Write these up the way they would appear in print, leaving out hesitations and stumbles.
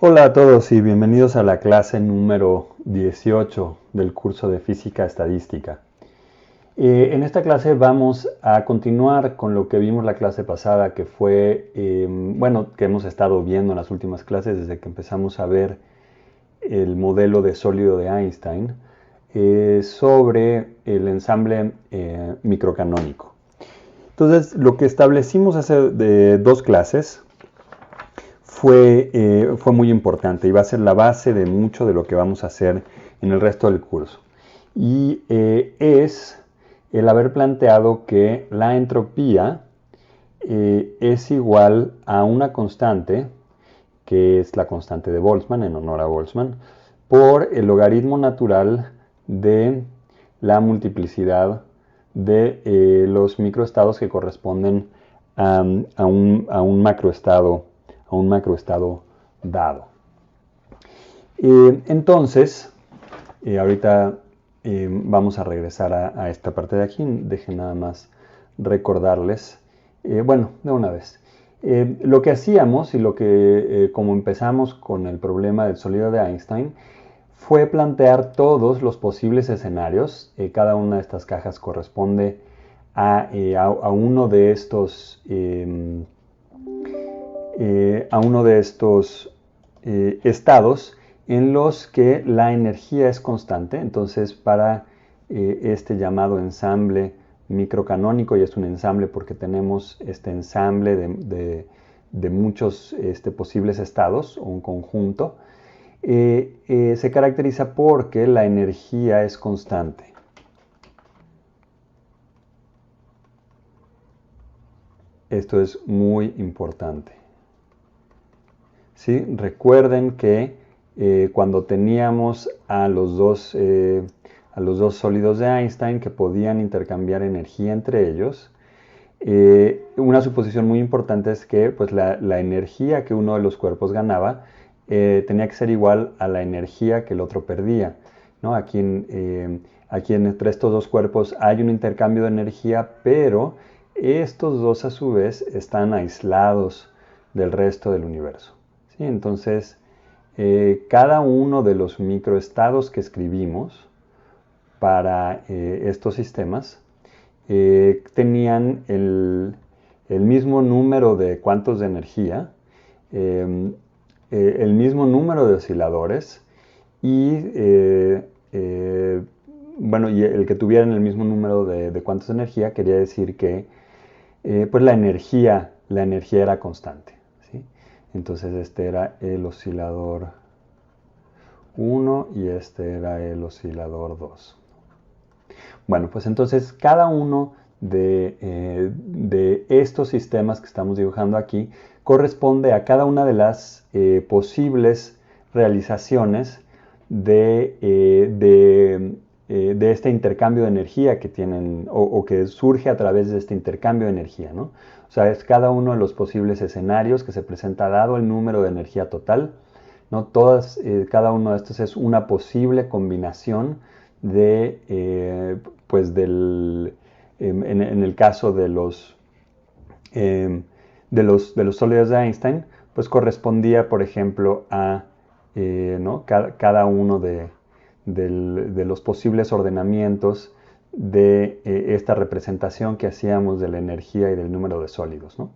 Hola a todos y bienvenidos a la clase número 18 del curso de Física Estadística. En esta clase vamos a continuar con lo que vimos la clase pasada, que fue, que hemos estado viendo en las últimas clases desde que empezamos a ver el modelo de sólido de Einstein, sobre el ensamble microcanónico. Entonces, lo que establecimos hace dos clases fue muy importante y va a ser la base de mucho de lo que vamos a hacer en el resto del curso. Y es el haber planteado que la entropía es igual a una constante, que es la constante de Boltzmann, en honor a Boltzmann, por el logaritmo natural de la multiplicidad de los microestados que corresponden a un macroestado dado. Entonces, ahorita vamos a regresar a esta parte de aquí. Dejen nada más recordarles, de una vez. Lo que hacíamos y como empezamos con el problema del sólido de Einstein, fue plantear todos los posibles escenarios. Cada una de estas cajas corresponde a uno de estos estados en los que la energía es constante. Entonces, para este llamado ensamble microcanónico, y es un ensamble porque tenemos este ensamble de muchos posibles estados, o un conjunto, se caracteriza porque la energía es constante. Esto es muy importante. ¿Sí? Recuerden que cuando teníamos a los dos sólidos de Einstein que podían intercambiar energía entre ellos, una suposición muy importante es que pues, la energía que uno de los cuerpos ganaba tenía que ser igual a la energía que el otro perdía, ¿no? Aquí entre estos dos cuerpos hay un intercambio de energía, pero estos dos a su vez están aislados del resto del universo. ¿Sí? Entonces, cada uno de los microestados que escribimos para estos sistemas tenían el mismo número de cuantos de energía, el mismo número de osciladores y, y el que tuvieran el mismo número de cuantos de energía quería decir que pues la energía era constante. ¿Sí? Entonces este era el oscilador 1 y este era el oscilador 2. Bueno, pues entonces cada uno de estos sistemas que estamos dibujando aquí corresponde a cada una de las posibles realizaciones de este intercambio de energía que tienen o que surge a través de este intercambio de energía, ¿no? O sea, es cada uno de los posibles escenarios que se presenta dado el número de energía total, ¿no? Cada uno de estos es una posible combinación pues en el caso de los sólidos de Einstein, pues correspondía, por ejemplo, a ¿no? cada uno de los posibles ordenamientos de esta representación que hacíamos de la energía y del número de sólidos, ¿no?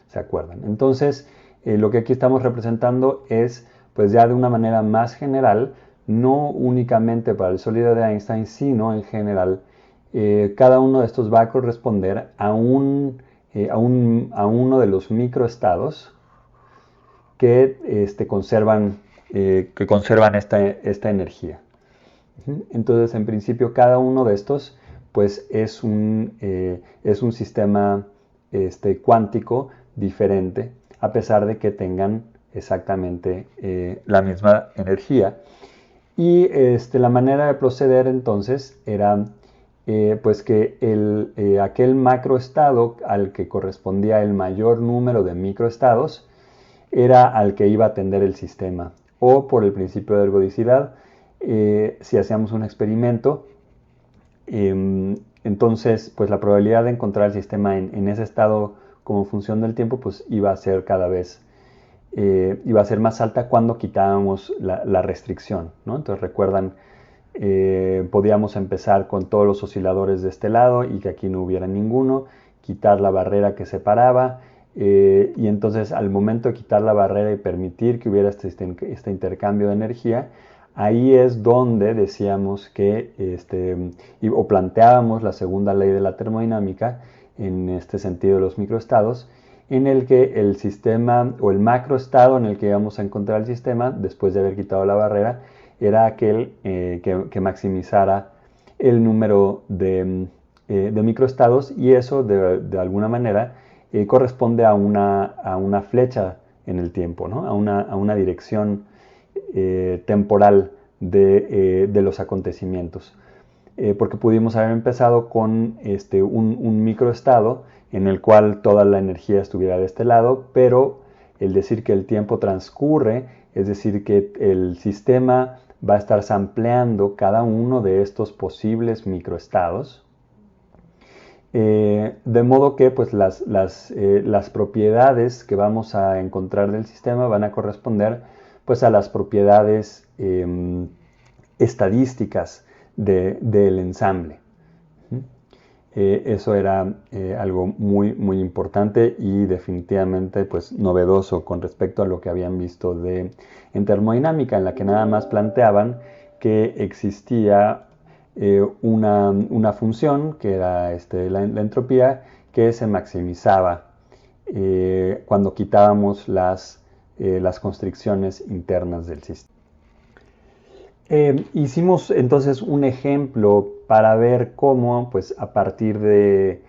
¿Se acuerdan? Entonces, lo que aquí estamos representando es, pues ya de una manera más general, no únicamente para el sólido de Einstein, sino en general, cada uno de estos va a corresponder a uno de los microestados que conservan esta energía. Entonces, en principio, cada uno de estos pues, es un sistema cuántico diferente, a pesar de que tengan exactamente la misma energía. Y la manera de proceder entonces era pues que aquel macroestado al que correspondía el mayor número de microestados era al que iba a atender el sistema. O por el principio de ergodicidad, si hacíamos un experimento, entonces pues la probabilidad de encontrar el sistema en ese estado como función del tiempo pues iba a ser cada vez iba a ser más alta cuando quitábamos la restricción, ¿no? Entonces recuerdan, podíamos empezar con todos los osciladores de este lado y que aquí no hubiera ninguno, quitar la barrera que separaba, y entonces al momento de quitar la barrera y permitir que hubiera este intercambio de energía, ahí es donde decíamos que, o planteábamos la segunda ley de la termodinámica, en este sentido de los microestados, en el que el sistema o el macroestado en el que íbamos a encontrar el sistema, después de haber quitado la barrera, era aquel que maximizara el número de microestados, y eso de alguna manera corresponde a una flecha en el tiempo, ¿no? a una dirección temporal de los acontecimientos. Porque pudimos haber empezado con un microestado en el cual toda la energía estuviera de este lado, pero el decir que el tiempo transcurre, es decir, que el sistema va a estar sampleando cada uno de estos posibles microestados, de modo que pues, las propiedades que vamos a encontrar del sistema van a corresponder pues, a las propiedades estadísticas del ensamble. Eso era algo muy, muy importante y definitivamente pues, novedoso con respecto a lo que habían visto en termodinámica, en la que nada más planteaban que existía una función, que era la entropía, que se maximizaba cuando quitábamos las constricciones internas del sistema. Hicimos entonces un ejemplo para ver cómo, pues, a partir de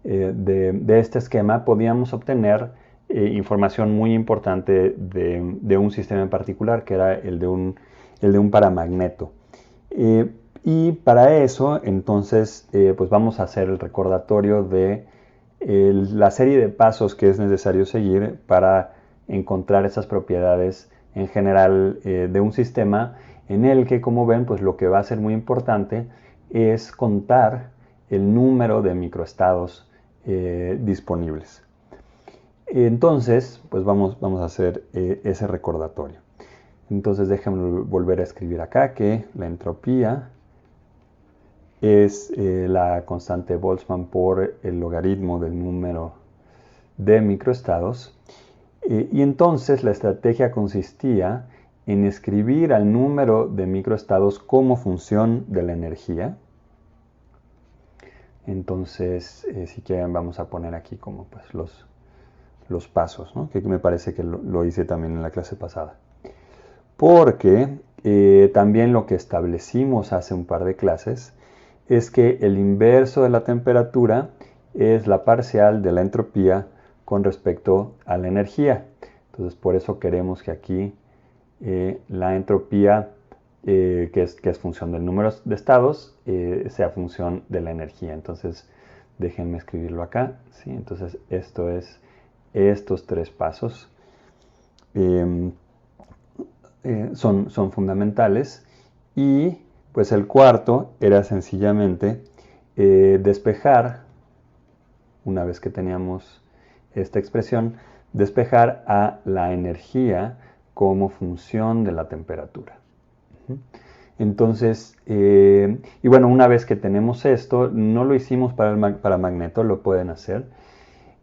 este esquema podíamos obtener información muy importante de un sistema en particular, que era el de un paramagneto. Y para eso, entonces, pues vamos a hacer el recordatorio de la serie de pasos que es necesario seguir para encontrar esas propiedades en general de un sistema, en el que, como ven, pues lo que va a ser muy importante es contar el número de microestados disponibles. Entonces, pues vamos a hacer ese recordatorio. Entonces déjenme volver a escribir acá que la entropía es la constante Boltzmann por el logaritmo del número de microestados. Y entonces la estrategia consistía en escribir al número de microestados como función de la energía. Entonces, si quieren, vamos a poner aquí como pues, los pasos, ¿no? Que me parece que lo hice también en la clase pasada. Porque también lo que establecimos hace un par de clases es que el inverso de la temperatura es la parcial de la entropía con respecto a la energía. Entonces, por eso queremos que aquí la entropía, que es función del número de estados, sea función de la energía. Entonces, déjenme escribirlo acá, ¿sí? Entonces, esto es estos tres pasos. Son fundamentales, y pues el cuarto era sencillamente despejar, una vez que teníamos esta expresión, despejar a la energía como función de la temperatura. Entonces, y bueno, una vez que tenemos esto, no lo hicimos para el paramagneto, lo pueden hacer.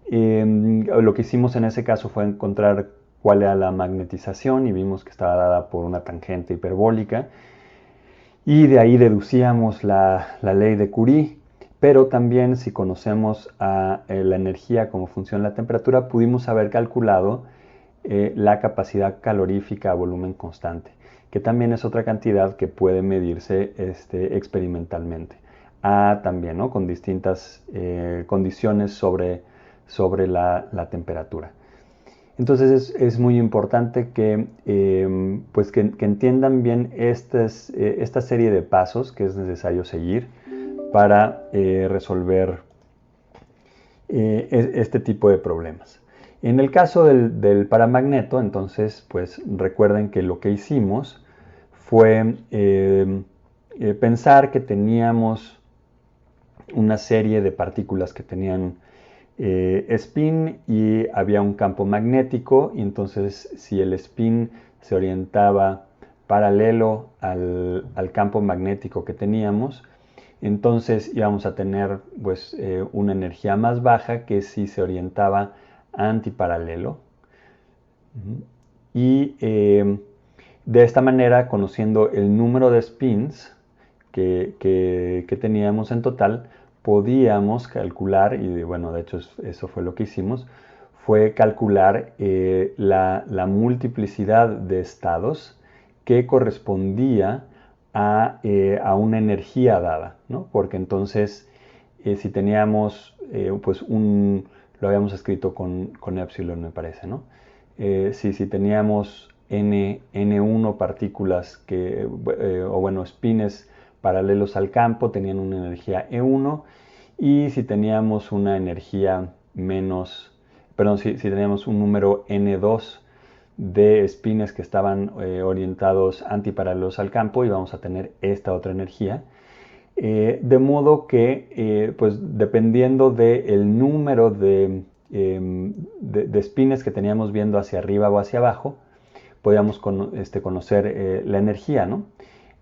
Lo que hicimos en ese caso fue encontrar cuál era la magnetización, y vimos que estaba dada por una tangente hiperbólica, y de ahí deducíamos la ley de Curie. Pero también, si conocemos la energía como función de la temperatura, pudimos haber calculado la capacidad calorífica a volumen constante, que también es otra cantidad que puede medirse experimentalmente. También, ¿no? Con distintas condiciones sobre la temperatura. Entonces es muy importante que entiendan bien esta serie de pasos que es necesario seguir para resolver este tipo de problemas. En el caso del paramagneto, entonces, pues recuerden que lo que hicimos fue pensar que teníamos una serie de partículas que tenían spin y había un campo magnético, y entonces si el spin se orientaba paralelo al campo magnético que teníamos, entonces íbamos a tener pues una energía más baja que si se orientaba antiparalelo. Y de esta manera, conociendo el número de spins que teníamos en total, podíamos calcular, y bueno, de hecho eso fue lo que hicimos, fue calcular la multiplicidad de estados que correspondía a una energía dada, ¿no? Porque entonces, si teníamos, pues lo habíamos escrito con epsilon, me parece, ¿no? Si teníamos n1 partículas o bueno, spines paralelos al campo, tenían una energía E1, y si teníamos una energía si teníamos un número N2 de spines que estaban orientados antiparalelos al campo, íbamos a tener esta otra energía. De modo que, pues dependiendo del número de spines que teníamos viendo hacia arriba o hacia abajo, podíamos conocer la energía, ¿no?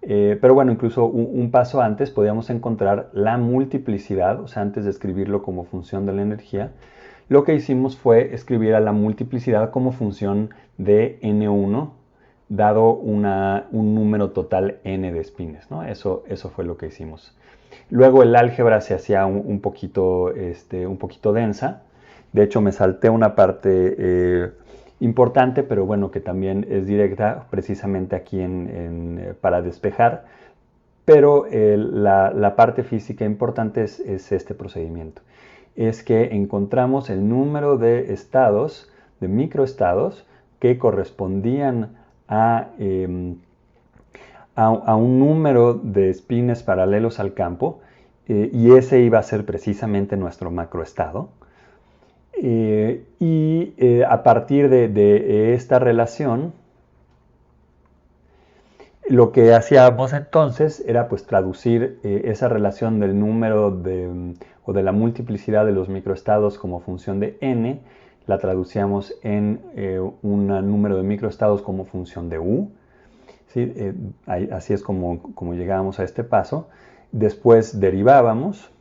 Pero bueno, incluso un paso antes podíamos encontrar la multiplicidad, o sea, antes de escribirlo como función de la energía, lo que hicimos fue escribir a la multiplicidad como función de n1, dado un número total n de spines, ¿no? Eso fue lo que hicimos. Luego el álgebra se hacía un poquito densa. De hecho, me salté una parte importante, pero bueno, que también es directa, precisamente aquí para despejar. Pero la parte física importante es este procedimiento. Es que encontramos el número de estados, de microestados, que correspondían a un número de spines paralelos al campo, y ese iba a ser precisamente nuestro macroestado. A partir de esta relación, lo que hacíamos entonces era pues traducir esa relación del número o de la multiplicidad de los microestados como función de n, la traducíamos en un número de microestados como función de u. ¿Sí? Así es como llegábamos a este paso. Después derivábamos,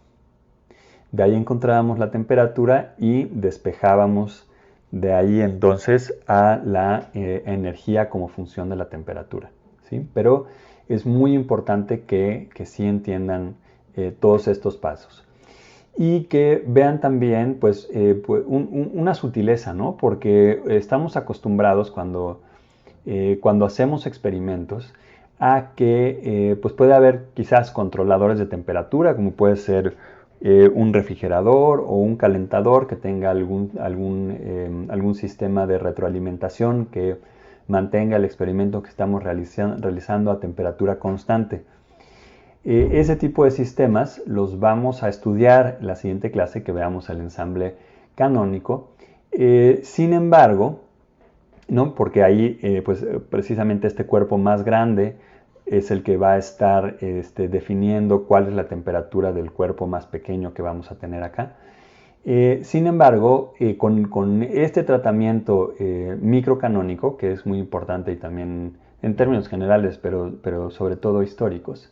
de ahí encontrábamos la temperatura y despejábamos de ahí entonces a la energía como función de la temperatura. ¿Sí? Pero es muy importante que sí entiendan todos estos pasos. Y que vean también pues, una sutileza, ¿no? Porque estamos acostumbrados cuando hacemos experimentos a que pues puede haber quizás controladores de temperatura, como puede ser un refrigerador o un calentador que tenga algún sistema de retroalimentación que mantenga el experimento que estamos realizando a temperatura constante. Ese tipo de sistemas los vamos a estudiar en la siguiente clase, que veamos el ensamble canónico. Sin embargo, ¿no? Porque ahí pues precisamente este cuerpo más grande es el que va a estar definiendo cuál es la temperatura del cuerpo más pequeño que vamos a tener acá. Sin embargo, con este tratamiento microcanónico, que es muy importante y también en términos generales, pero sobre todo históricos,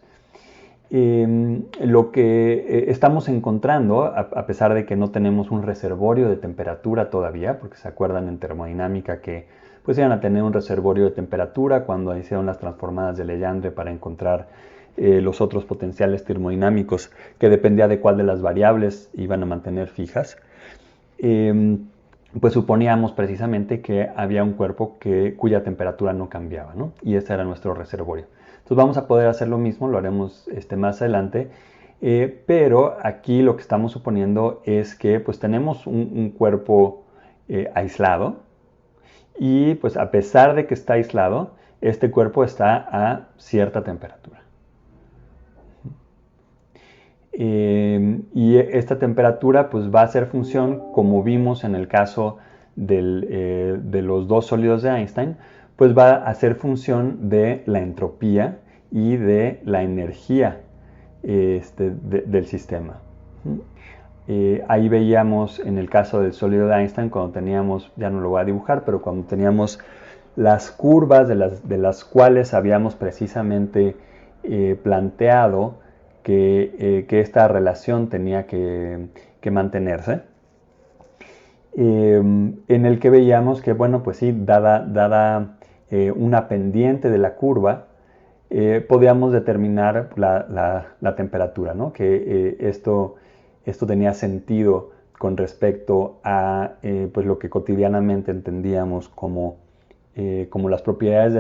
lo que estamos encontrando, a pesar de que no tenemos un reservorio de temperatura todavía, porque se acuerdan en termodinámica que pues iban a tener un reservorio de temperatura cuando hicieron las transformadas de Legendre para encontrar los otros potenciales termodinámicos, que dependía de cuál de las variables iban a mantener fijas, pues suponíamos precisamente que había un cuerpo cuya temperatura no cambiaba, ¿no? Y ese era nuestro reservorio. Entonces vamos a poder hacer lo mismo, lo haremos más adelante, pero aquí lo que estamos suponiendo es que pues tenemos un cuerpo aislado, y pues a pesar de que está aislado, este cuerpo está a cierta temperatura. Y esta temperatura pues va a ser función, como vimos en el caso de los dos sólidos de Einstein, pues va a ser función de la entropía y de la energía del sistema. Ahí veíamos en el caso del sólido de Einstein, cuando teníamos, ya no lo voy a dibujar, pero cuando teníamos las curvas de las cuales habíamos precisamente planteado que esta relación tenía que mantenerse, en el que veíamos que, bueno, pues sí, dada una pendiente de la curva, podíamos determinar la temperatura, ¿no? Que esto tenía sentido con respecto a pues lo que cotidianamente entendíamos como las propiedades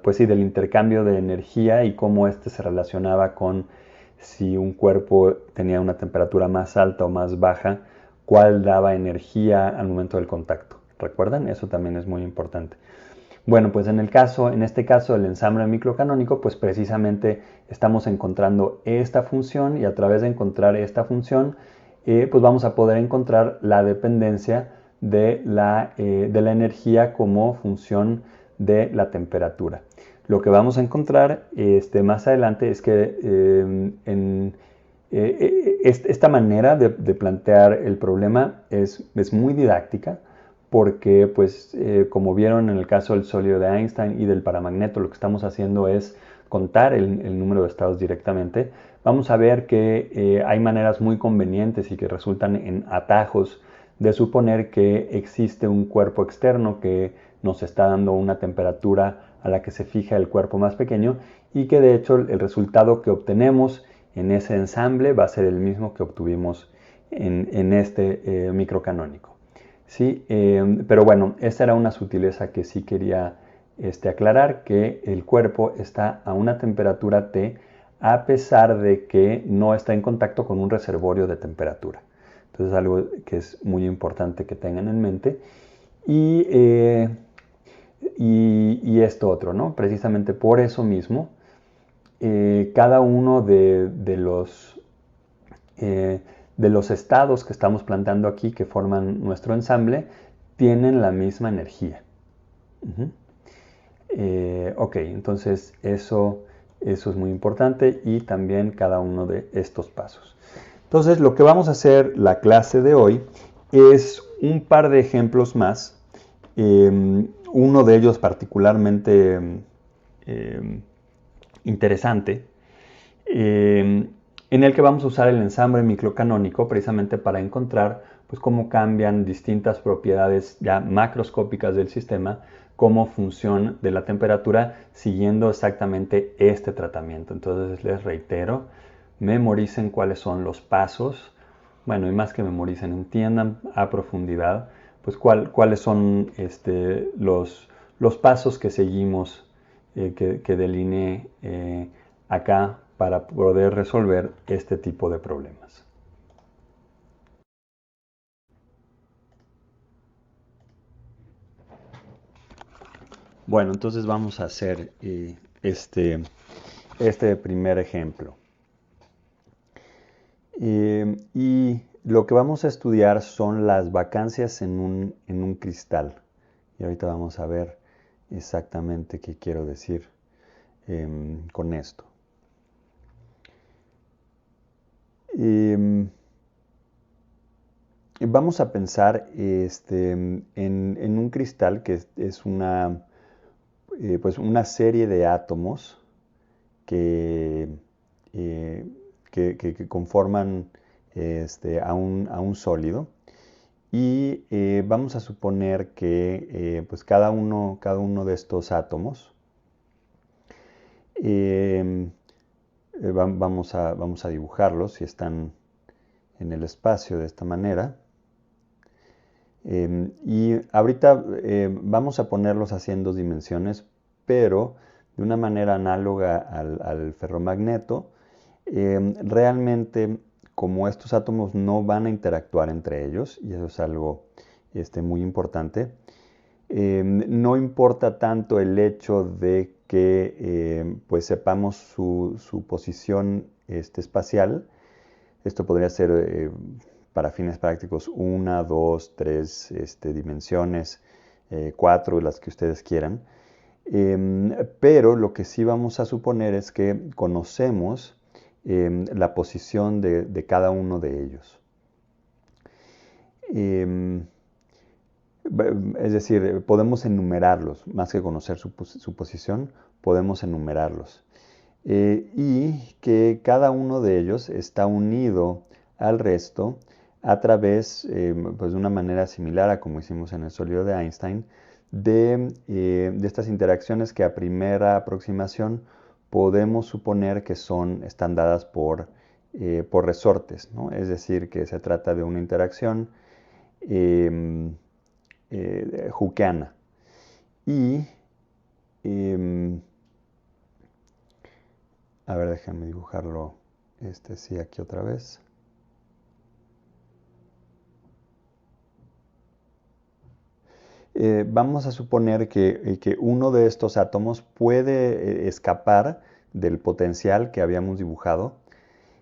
pues sí, del intercambio de energía y cómo este se relacionaba con si un cuerpo tenía una temperatura más alta o más baja, cuál daba energía al momento del contacto. ¿Recuerdan? Eso también es muy importante. Bueno, pues en este caso del ensamble microcanónico, pues precisamente estamos encontrando esta función y a través de encontrar esta función, pues vamos a poder encontrar la dependencia de la energía como función de la temperatura. Lo que vamos a encontrar más adelante es que esta manera de plantear el problema es muy didáctica, porque pues como vieron en el caso del sólido de Einstein y del paramagneto, lo que estamos haciendo es contar el número de estados directamente. Vamos a ver que hay maneras muy convenientes y que resultan en atajos de suponer que existe un cuerpo externo que nos está dando una temperatura a la que se fija el cuerpo más pequeño y que de hecho el resultado que obtenemos en ese ensamble va a ser el mismo que obtuvimos en este microcanónico. Sí, pero bueno, esta era una sutileza que sí quería aclarar, que el cuerpo está a una temperatura T a pesar de que no está en contacto con un reservorio de temperatura. Entonces es algo que es muy importante que tengan en mente. Y esto otro, ¿no? Precisamente por eso mismo, cada uno de los estados que estamos planteando aquí, que forman nuestro ensamble, tienen la misma energía. Ok, entonces eso es muy importante y también cada uno de estos pasos. Entonces lo que vamos a hacer la clase de hoy es un par de ejemplos más. Uno de ellos particularmente interesante, en el que vamos a usar el ensamble microcanónico precisamente para encontrar pues, cómo cambian distintas propiedades ya macroscópicas del sistema como función de la temperatura siguiendo exactamente este tratamiento. Entonces les reitero, memoricen cuáles son los pasos, bueno, y más que memoricen, entiendan a profundidad pues cuáles son los pasos que seguimos, que delineé acá para poder resolver este tipo de problemas. Bueno, entonces vamos a hacer este primer ejemplo. Y lo que vamos a estudiar son las vacancias en un cristal. Y ahorita vamos a ver exactamente qué quiero decir con esto. Vamos a pensar en un cristal que es pues una serie de átomos que conforman a un sólido. Y vamos a suponer que pues cada uno de estos átomos vamos a dibujarlos si están en el espacio de esta manera. Y ahorita vamos a ponerlos así en 2 dimensiones, pero de una manera análoga al ferromagneto. Realmente, como estos átomos no van a interactuar entre ellos, y eso es algo muy importante, no importa tanto el hecho de que pues sepamos su posición espacial. Esto podría ser para fines prácticos 1, 2, 3 dimensiones, 4, las que ustedes quieran. Pero lo que sí vamos a suponer es que conocemos la posición de cada uno de ellos. Es decir, podemos enumerarlos, más que conocer su posición, podemos enumerarlos. Y que cada uno de ellos está unido al resto a través, pues de una manera similar a como hicimos en el sólido de Einstein, de estas interacciones que a primera aproximación podemos suponer que están dadas por resortes, ¿no? Es decir, que se trata de una interacción Hookeana. Y, a ver, déjame dibujarlo, sí, aquí otra vez. Vamos a suponer que uno de estos átomos puede escapar del potencial que habíamos dibujado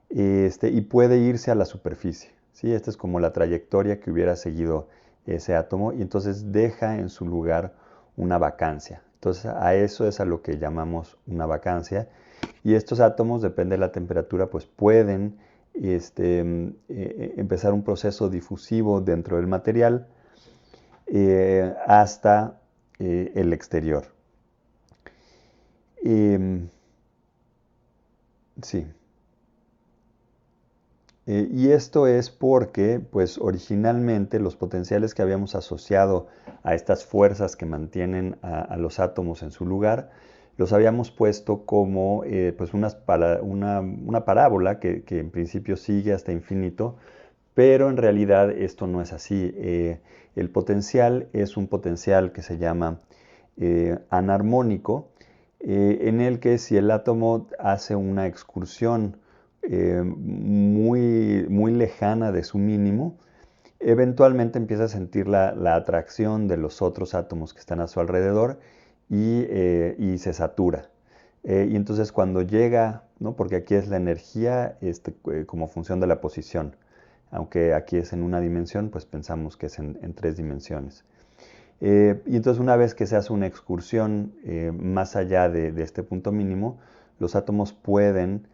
y puede irse a la superficie. ¿Sí? Esta es como la trayectoria que hubiera seguido ese átomo y entonces deja en su lugar una vacancia. Entonces a eso es a lo que llamamos una vacancia. Y estos átomos, depende de la temperatura, pues pueden empezar un proceso difusivo dentro del material hasta el exterior. Sí. Y esto es porque, pues, originalmente los potenciales que habíamos asociado a estas fuerzas que mantienen a los átomos en su lugar, los habíamos puesto como pues una parábola que en principio sigue hasta infinito, pero en realidad esto no es así. El potencial es un potencial que se llama anarmónico, en el que si el átomo hace una excursión muy lejana de su mínimo, eventualmente empieza a sentir la atracción de los otros átomos que están a su alrededor y se satura. Y entonces cuando llega, ¿no? Porque aquí es la energía como función de la posición, aunque aquí es en una dimensión, pues pensamos que es en tres dimensiones. Y entonces una vez que se hace una excursión más allá de este punto mínimo, los átomos pueden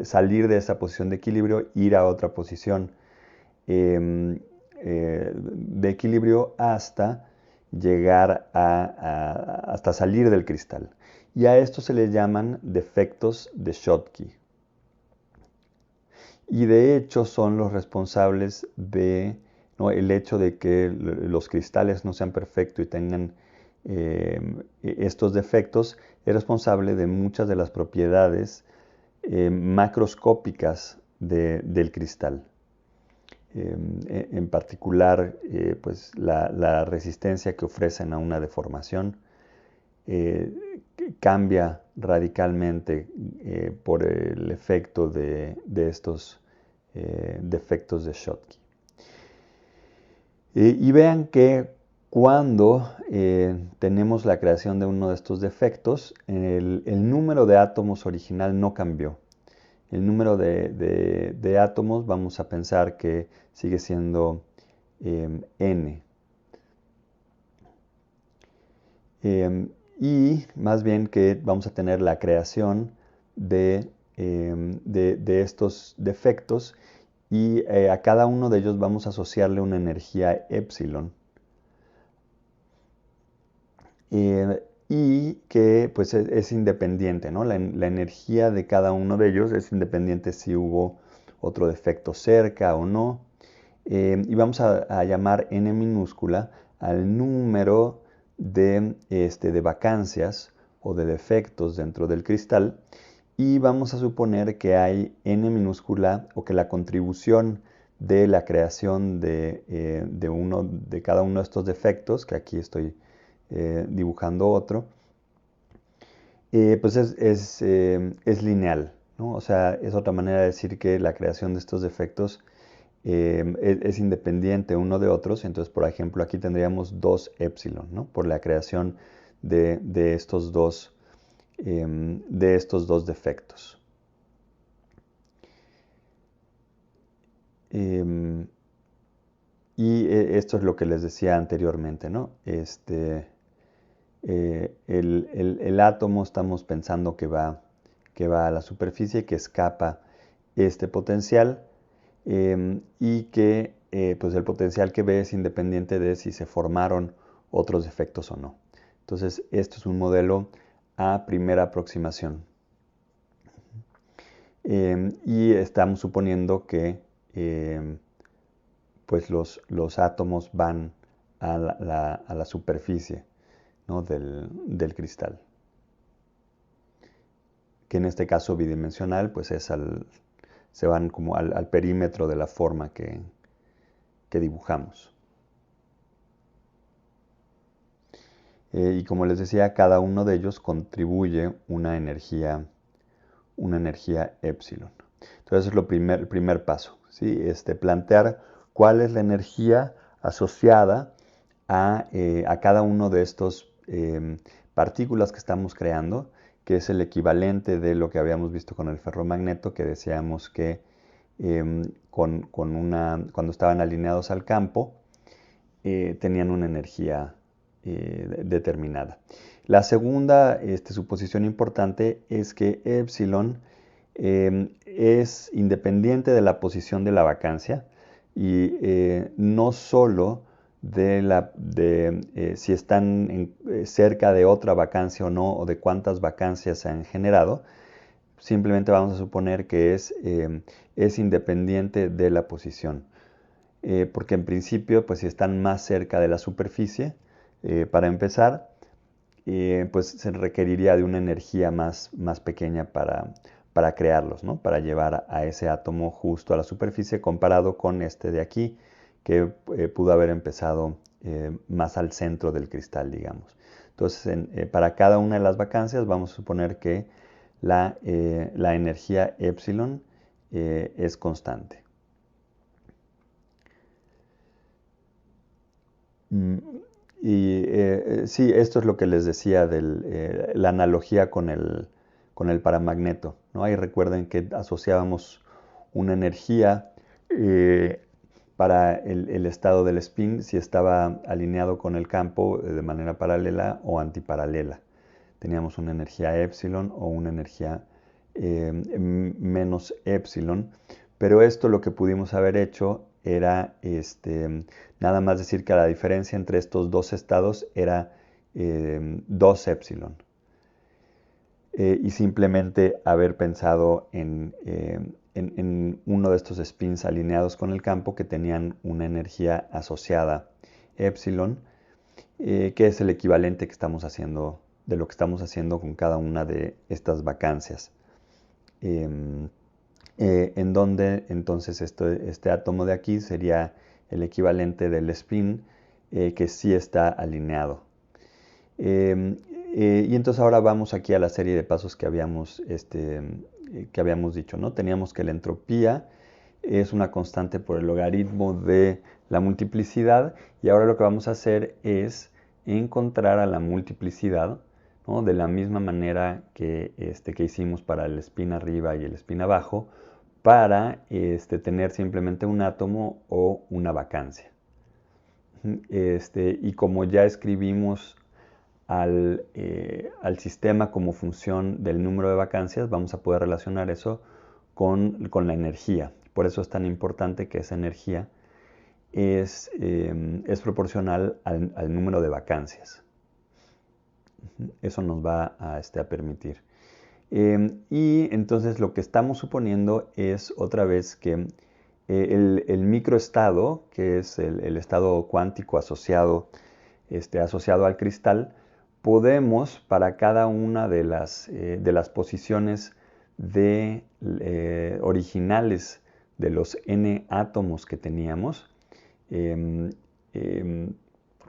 salir de esa posición de equilibrio, ir a otra posición de equilibrio hasta llegar hasta salir del cristal. Y a esto se le llaman defectos de Schottky. Y de hecho son los responsables de, ¿no? El hecho de que los cristales no sean perfectos y tengan estos defectos es responsable de muchas de las propiedades macroscópicas del cristal. En particular, pues la resistencia que ofrecen a una deformación cambia radicalmente por el efecto de estos defectos de Schottky. Y vean que cuando tenemos la creación de uno de estos defectos, el número de átomos original no cambió. El número de átomos vamos a pensar que sigue siendo n. Y más bien que vamos a tener la creación de estos defectos y a cada uno de ellos vamos a asociarle una energía epsilon. Y que pues es independiente, ¿no? La energía de cada uno de ellos es independiente si hubo otro defecto cerca o no. Y vamos a llamar n minúscula al número de vacancias o de defectos dentro del cristal. Y vamos a suponer que hay n minúscula o que la contribución de la creación de cada uno de estos defectos, que aquí estoy dibujando otro, pues es lineal, ¿no? O sea, es otra manera de decir que la creación de estos defectos es independiente uno de otros. Entonces, por ejemplo, aquí tendríamos 2 epsilon, ¿no? Por la creación de estos dos defectos. Y esto es lo que les decía anteriormente, ¿no? El átomo estamos pensando que va que va a la superficie, que escapa este potencial y que pues el potencial que ve es independiente de si se formaron otros efectos o no. Entonces, esto es un modelo a primera aproximación. Y estamos suponiendo que pues los átomos van a la superficie, ¿no? del cristal, que en este caso bidimensional pues se van como al perímetro de la forma que dibujamos. Y como les decía, cada uno de ellos contribuye una energía epsilon. Entonces es el primer paso, ¿sí? Plantear cuál es la energía asociada a cada uno de estos partículas que estamos creando, que es el equivalente de lo que habíamos visto con el ferromagneto, que decíamos que cuando estaban alineados al campo, tenían una energía determinada. La segunda suposición importante es que epsilon es independiente de la posición de la vacancia y no solo de si están cerca de otra vacancia o no, o de cuántas vacancias se han generado. Simplemente vamos a suponer que es independiente de la posición. Porque en principio, pues si están más cerca de la superficie, para empezar, pues se requeriría de una energía más pequeña para crearlos, ¿no? Para llevar a ese átomo justo a la superficie, comparado con este de aquí, que pudo haber empezado más al centro del cristal, digamos. Entonces, para cada una de las vacancias vamos a suponer que la energía epsilon es constante. Y sí, esto es lo que les decía de la analogía con el paramagneto, ¿no? Ahí recuerden que asociábamos una energía para el estado del spin si estaba alineado con el campo de manera paralela o antiparalela. Teníamos una energía epsilon o una energía menos epsilon, pero esto lo que pudimos haber hecho era nada más decir que la diferencia entre estos dos estados era 2 epsilon. Y simplemente haber pensado en uno de estos spins alineados con el campo que tenían una energía asociada epsilon, que es el equivalente que estamos haciendo, de lo que estamos haciendo con cada una de estas vacancias. En donde entonces este átomo de aquí sería el equivalente del spin que sí está alineado. Y entonces ahora vamos aquí a la serie de pasos que habíamos dicho, ¿no? Teníamos que la entropía es una constante por el logaritmo de la multiplicidad, y ahora lo que vamos a hacer es encontrar a la multiplicidad, ¿no? De la misma manera que hicimos para el spin arriba y el spin abajo, para tener simplemente un átomo o una vacancia. Y como ya escribimos al sistema como función del número de vacancias, vamos a poder relacionar eso con la energía. Por eso es tan importante que esa energía es proporcional al número de vacancias. Eso nos va a permitir. Y entonces lo que estamos suponiendo es otra vez que el microestado, que es el estado cuántico asociado al cristal, podemos para cada una de las posiciones originales de los n átomos que teníamos,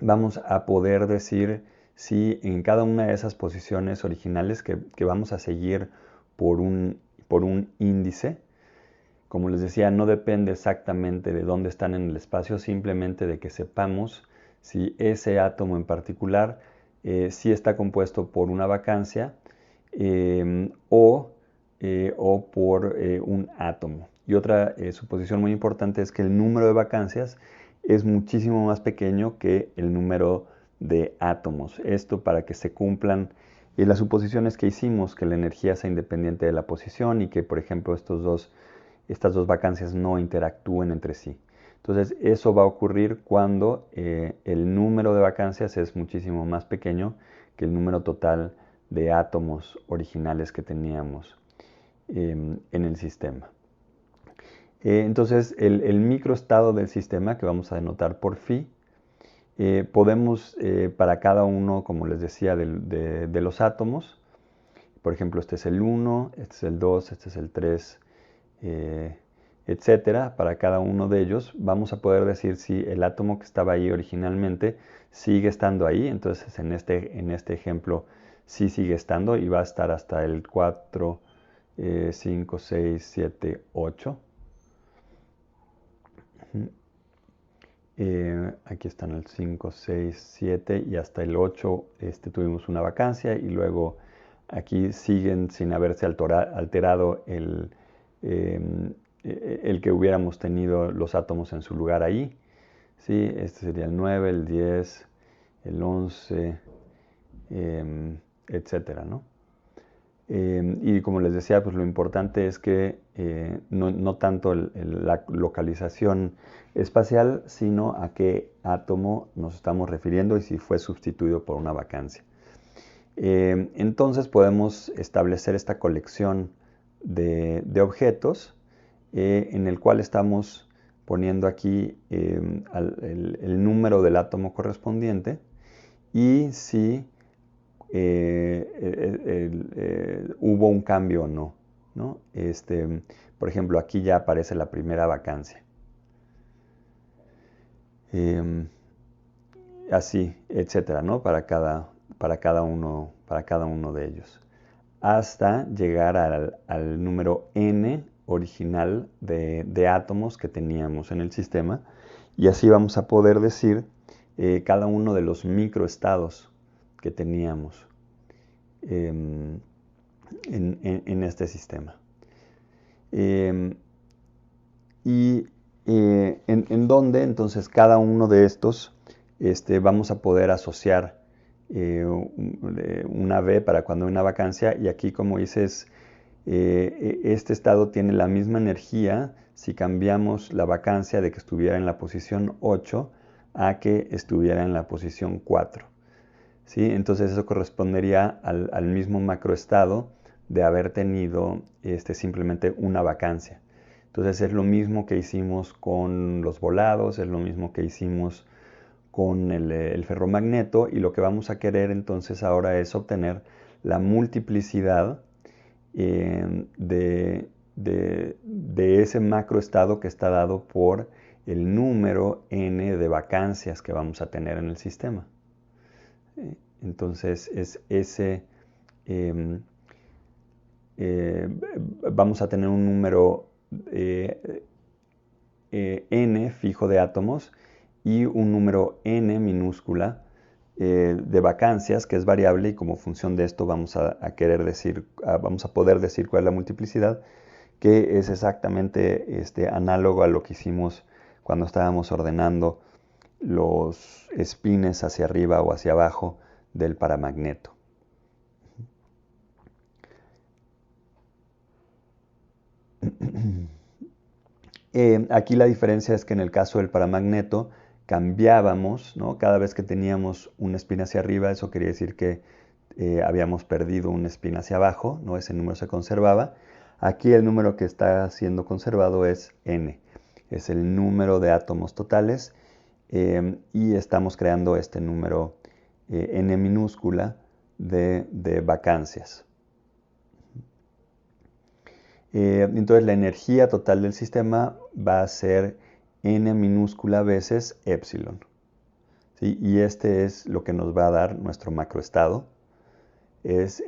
vamos a poder decir si en cada una de esas posiciones originales que vamos a seguir por un índice, como les decía, no depende exactamente de dónde están en el espacio, simplemente de que sepamos si ese átomo en particular sí está compuesto por una vacancia o por un átomo. Y otra suposición muy importante es que el número de vacancias es muchísimo más pequeño que el número de átomos. Esto para que se cumplan Y las suposiciones que hicimos, que la energía sea independiente de la posición y que, por ejemplo, estas dos vacancias no interactúen entre sí. Entonces, eso va a ocurrir cuando el número de vacancias es muchísimo más pequeño que el número total de átomos originales que teníamos en el sistema. Entonces, el microestado del sistema, que vamos a denotar por phi, podemos, para cada uno, como les decía, de los átomos, por ejemplo, este es el 1, este es el 2, este es el 3, etcétera, para cada uno de ellos, vamos a poder decir si el átomo que estaba ahí originalmente sigue estando ahí. Entonces, en este ejemplo, sí sigue estando y va a estar hasta el 4, 5, 6, 7, 8. Aquí están el 5, 6, 7 y hasta el 8 tuvimos una vacancia y luego aquí siguen sin haberse alterado el que hubiéramos tenido los átomos en su lugar ahí. ¿Sí? Este sería el 9, el 10, el 11, etcétera, ¿no? Y como les decía, pues lo importante es que no tanto la localización espacial, sino a qué átomo nos estamos refiriendo y si fue sustituido por una vacancia. Entonces podemos establecer esta colección de objetos en el cual estamos poniendo aquí el número del átomo correspondiente y si hubo un cambio o no, ¿no? Por ejemplo, aquí ya aparece la primera vacancia. Así, etcétera, ¿no? Para cada uno de ellos. Hasta llegar al número n original de átomos que teníamos en el sistema. Y así vamos a poder decir cada uno de los microestados que teníamos en este sistema. En donde entonces cada uno de estos vamos a poder asociar una V para cuando hay una vacancia, y aquí, como dices, este estado tiene la misma energía si cambiamos la vacancia de que estuviera en la posición 8 a que estuviera en la posición 4. ¿Sí? Entonces eso correspondería al mismo macroestado de haber tenido simplemente una vacancia. Entonces es lo mismo que hicimos con los volados, es lo mismo que hicimos con el ferromagneto, y lo que vamos a querer entonces ahora es obtener la multiplicidad de ese macroestado que está dado por el número n de vacancias que vamos a tener en el sistema. Entonces es ese, vamos a tener un número n fijo de átomos y un número n minúscula de vacancias, que es variable, y como función de esto vamos a poder decir cuál es la multiplicidad, que es exactamente análogo a lo que hicimos cuando estábamos ordenando los espines hacia arriba o hacia abajo del paramagneto. Aquí la diferencia es que en el caso del paramagneto cambiábamos, ¿no? Cada vez que teníamos un espín hacia arriba, eso quería decir que habíamos perdido un espín hacia abajo, ¿no? Ese número se conservaba. Aquí el número que está siendo conservado es n, es el número de átomos totales, y estamos creando este número n minúscula de vacancias. Entonces la energía total del sistema va a ser n minúscula veces epsilon. ¿Sí? Y este es lo que nos va a dar nuestro macroestado. Es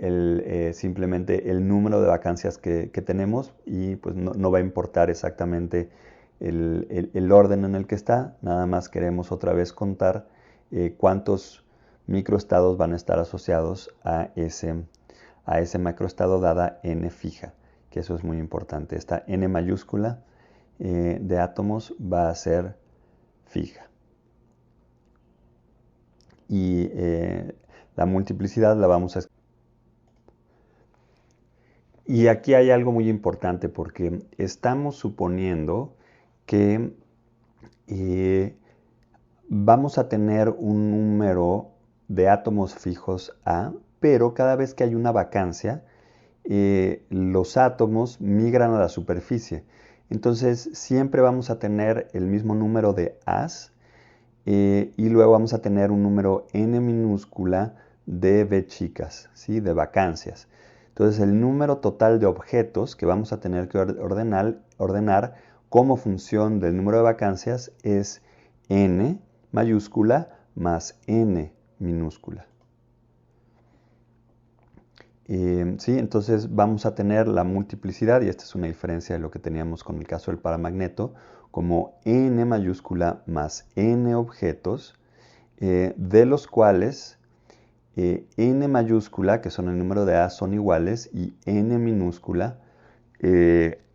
simplemente el número de vacancias que tenemos, y pues no va a importar exactamente el orden en el que está. Nada más queremos otra vez contar cuántos microestados van a estar asociados a ese macroestado dada n fija, que eso es muy importante. Esta n mayúscula de átomos va a ser fija. Y la multiplicidad la vamos a escribir Y aquí hay algo muy importante porque estamos suponiendo que vamos a tener un número de átomos fijos A, pero cada vez que hay una vacancia, los átomos migran a la superficie. Entonces siempre vamos a tener el mismo número de A's y luego vamos a tener un número n minúscula de B chicas, ¿sí? De vacancias. Entonces el número total de objetos que vamos a tener que ordenar como función del número de vacancias es n mayúscula más n minúscula. ¿Sí? Entonces vamos a tener la multiplicidad, y esta es una diferencia de lo que teníamos con el caso del paramagneto, como n mayúscula más n objetos, de los cuales n mayúscula, que son el número de A, son iguales, y n minúscula,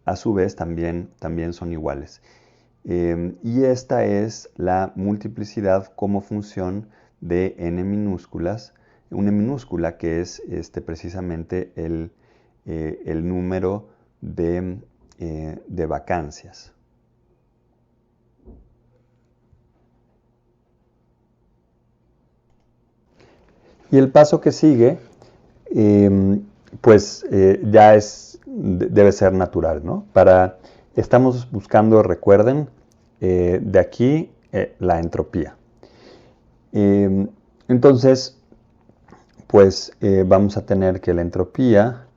a su vez, también son iguales. Y esta es la multiplicidad como función de n minúsculas, una minúscula que es precisamente el número de vacancias. Y el paso que sigue, ya debe ser natural, ¿no? Estamos buscando, recuerden, de aquí la entropía. Entonces, vamos a tener que la entropía,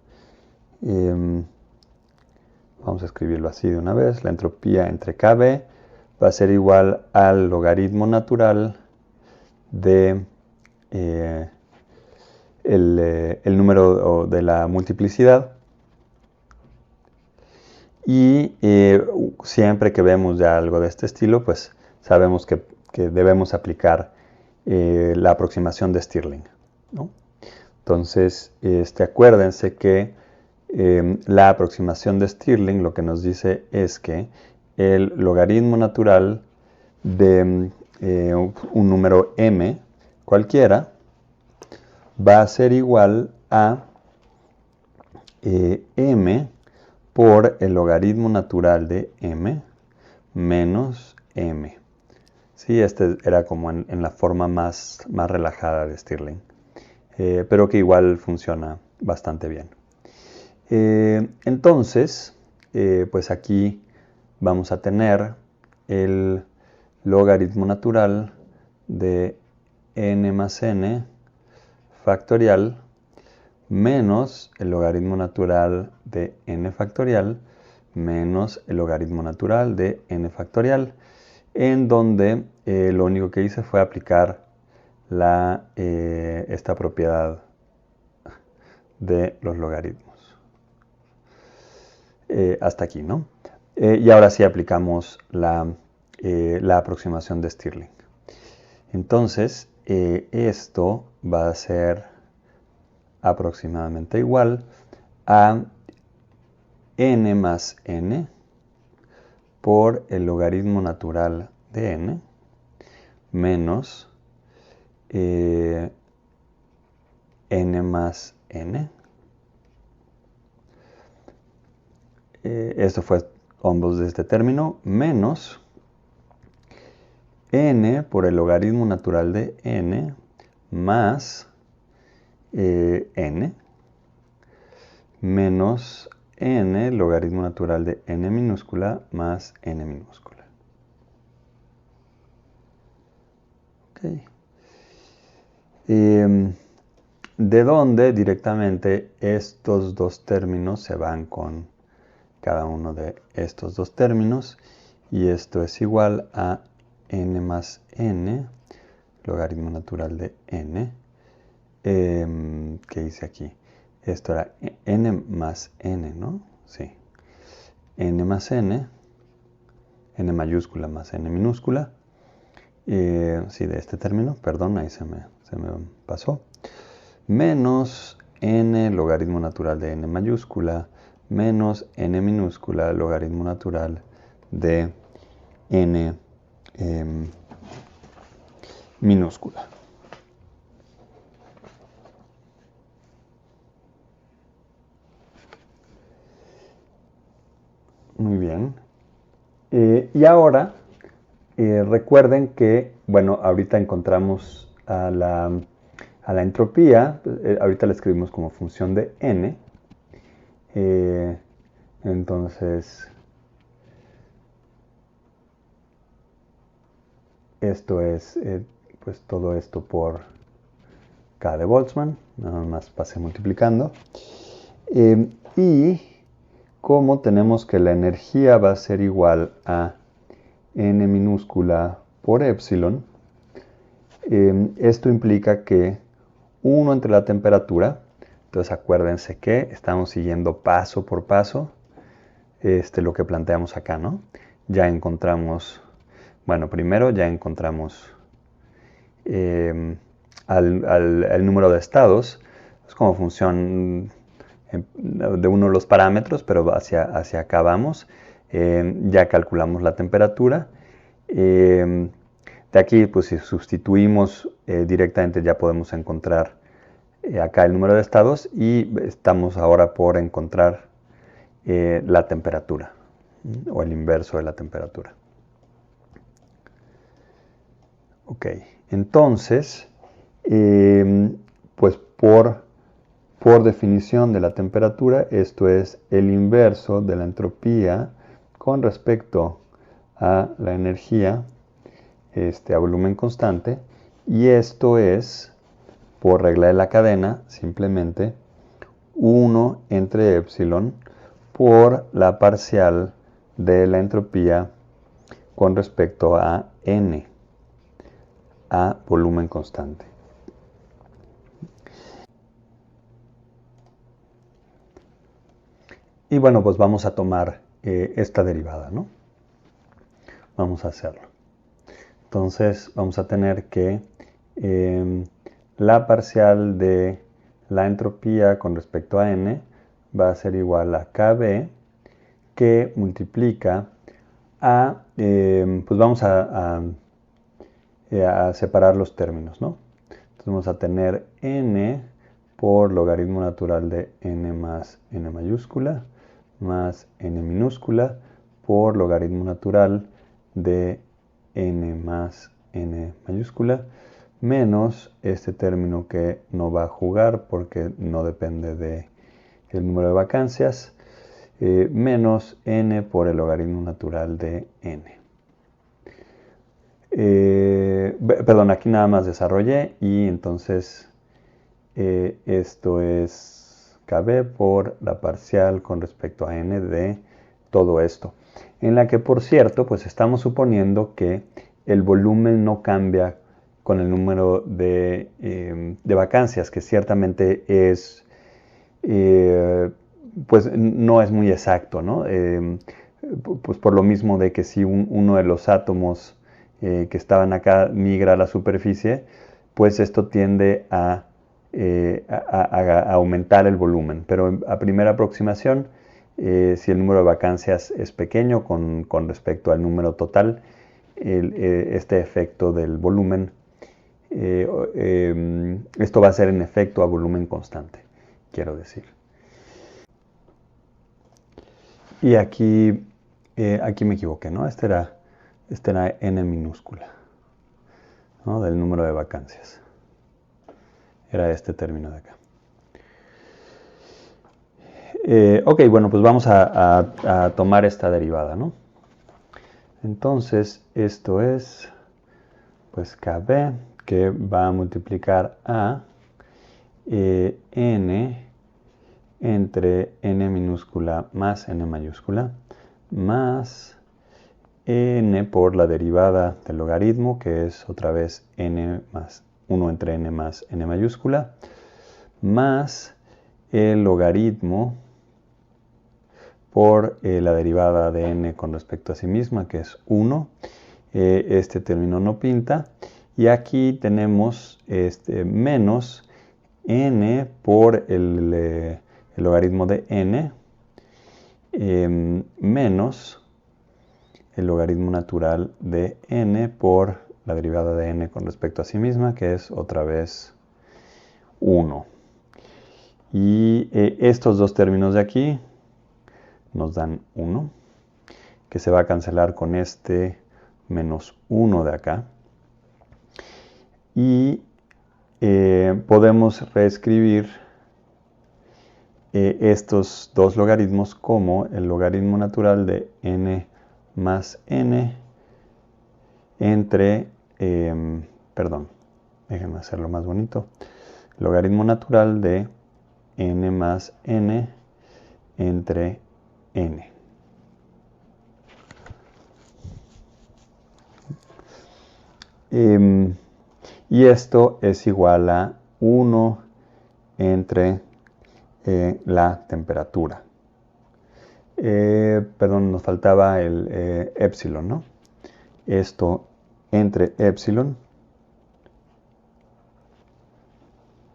vamos a escribirlo así de una vez, la entropía entre KB va a ser igual al logaritmo natural de el número de la multiplicidad. Y siempre que vemos ya algo de este estilo, pues sabemos que debemos aplicar la aproximación de Stirling, ¿no? Entonces, acuérdense que la aproximación de Stirling lo que nos dice es que el logaritmo natural de un número m cualquiera va a ser igual a m por el logaritmo natural de m menos m. Sí, este era como en la forma más relajada de Stirling, pero que igual funciona bastante bien. Entonces, pues aquí vamos a tener el logaritmo natural de n más n factorial menos el logaritmo natural de n factorial menos el logaritmo natural de n factorial, en donde lo único que hice fue aplicar esta propiedad de los logaritmos. Hasta aquí, ¿no? Y ahora sí aplicamos la aproximación de Stirling. Entonces, esto va a ser aproximadamente igual a n más n por el logaritmo natural de n menos n más n. Esto fue ambos de este término, menos n por el logaritmo natural de n más n menos n logaritmo natural de n minúscula más n minúscula. Okay. De donde directamente estos dos términos se van con cada uno de estos dos términos, y esto es igual a n más n logaritmo natural de n. ¿Qué hice aquí? Esto era n más n, ¿no? Sí. N más n, n mayúscula más n minúscula. Sí, de este término, perdón, ahí se me pasó. Menos n logaritmo natural de n mayúscula menos n minúscula logaritmo natural de n minúscula. Y ahora recuerden que, bueno, ahorita encontramos a la entropía, ahorita la escribimos como función de n. Entonces, esto es pues todo esto por k de Boltzmann, nada más pasé multiplicando. Y como tenemos que la energía va a ser igual a n minúscula por epsilon, esto implica que 1 entre la temperatura, entonces acuérdense que estamos siguiendo paso por paso lo que planteamos acá, ¿no? Ya encontramos, bueno, primero ya encontramos el número de estados, es como función de uno de los parámetros, pero hacia acá vamos. Ya calculamos la temperatura. De aquí, pues si sustituimos directamente ya podemos encontrar acá el número de estados y estamos ahora por encontrar la temperatura o el inverso de la temperatura. Ok, entonces, pues por definición de la temperatura, esto es el inverso de la entropía con respecto a la energía a volumen constante, y esto es, por regla de la cadena, simplemente 1 entre epsilon por la parcial de la entropía con respecto a n, a volumen constante. Y bueno, pues vamos a tomar esta derivada, ¿no? Vamos a hacerlo. Entonces vamos a tener que la parcial de la entropía con respecto a n va a ser igual a kb, que multiplica a, pues vamos a separar los términos, ¿no? Entonces vamos a tener n por logaritmo natural de n más n mayúscula, más n minúscula, por logaritmo natural de n más n mayúscula, menos este término que no va a jugar porque no depende del número de vacancias, menos n por el logaritmo natural de n. Perdón, aquí nada más desarrollé y entonces esto es kb por la parcial con respecto a n de todo esto, en la que por cierto pues estamos suponiendo que el volumen no cambia con el número de vacancias, que ciertamente es pues no es muy exacto, ¿no? Pues por lo mismo de que si uno de los átomos que estaban acá migra a la superficie, pues esto tiende a aumentar el volumen. Pero a primera aproximación, si el número de vacancias es pequeño con respecto al número total, este efecto del volumen, esto va a ser en efecto a volumen constante, quiero decir. Y aquí me equivoqué, ¿no? Este era n minúscula, ¿no? Del número de vacancias. Era este término de acá. Ok, bueno, pues vamos a tomar esta derivada, ¿no? Entonces, esto es, pues, kb, que va a multiplicar a n entre n minúscula más n mayúscula, más n por la derivada del logaritmo, que es otra vez n más 1 entre n más n mayúscula, más el logaritmo por la derivada de n con respecto a sí misma, que es 1. Este término no pinta. Y aquí tenemos menos n por el logaritmo de n, menos el logaritmo natural de n por la derivada de n con respecto a sí misma, que es otra vez 1. Y estos dos términos de aquí nos dan 1. que se va a cancelar con este menos 1 de acá. Y podemos reescribir estos dos logaritmos como el logaritmo natural de n más n entre, perdón, déjenme hacerlo más bonito, logaritmo natural de n más n entre n. Y esto es igual a 1 entre la temperatura. Perdón, nos faltaba el epsilon, ¿no? Esto entre epsilon,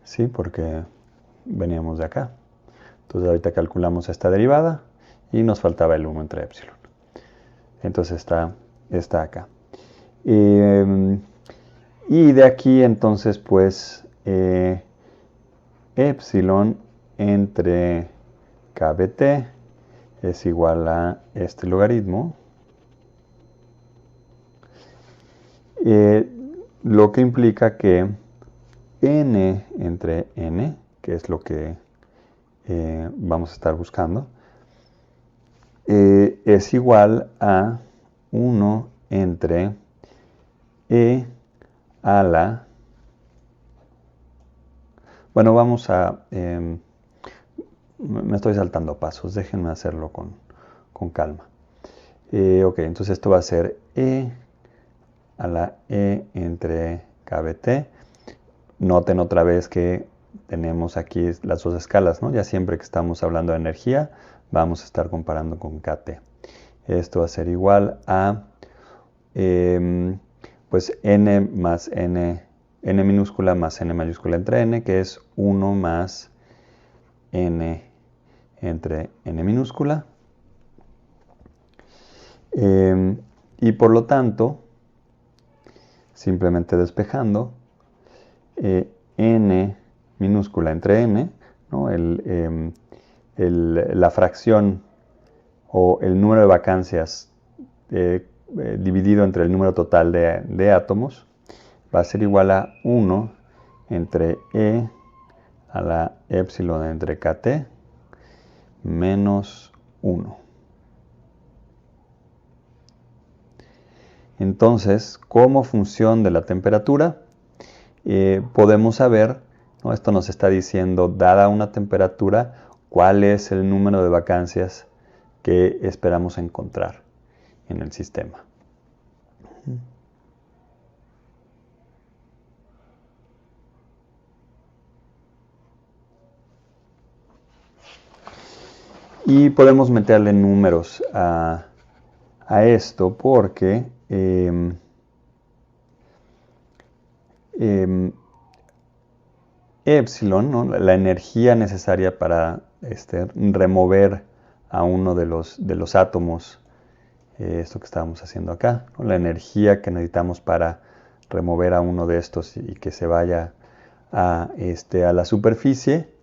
¿sí? Porque veníamos de acá. Entonces ahorita calculamos esta derivada y nos faltaba el 1 entre epsilon. Entonces está acá. Y de aquí entonces pues epsilon entre kbt es igual a este logaritmo, lo que implica que n entre n, que es lo que vamos a estar buscando, es igual a 1 entre e a la... Bueno, vamos a... me estoy saltando pasos, déjenme hacerlo con calma. Ok, entonces esto va a ser e a la e entre kbt. Noten otra vez que tenemos aquí las dos escalas, ¿no? Ya siempre que estamos hablando de energía, vamos a estar comparando con kT. Esto va a ser igual a, pues, n más n minúscula más n mayúscula entre n, que es 1 más n entre n minúscula. Y por lo tanto, simplemente despejando, n minúscula entre n, ¿no? La fracción o el número de vacancias dividido entre el número total de átomos va a ser igual a 1 entre e a la epsilon entre kT menos 1. Entonces, como función de la temperatura, podemos saber, ¿no? Esto nos está diciendo, dada una temperatura, cuál es el número de vacancias que esperamos encontrar en el sistema. Y podemos meterle números a esto porque epsilon, ¿no? La energía necesaria para remover a uno de los átomos, esto que estábamos haciendo acá, ¿no? La energía que necesitamos para remover a uno de estos y que se vaya a la superficie,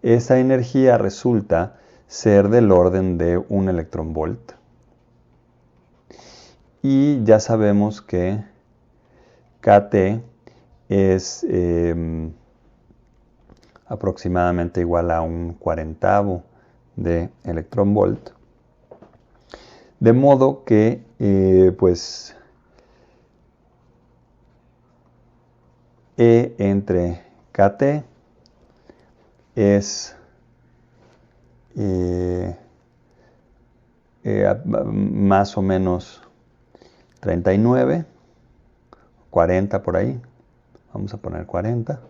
esa energía resulta ser del orden de 1 electronvolt. Y ya sabemos que kT es aproximadamente igual a 1/40 de electronvolt. De modo que, pues, E entre kT es más o menos 39, 40 por ahí. Vamos a poner 40.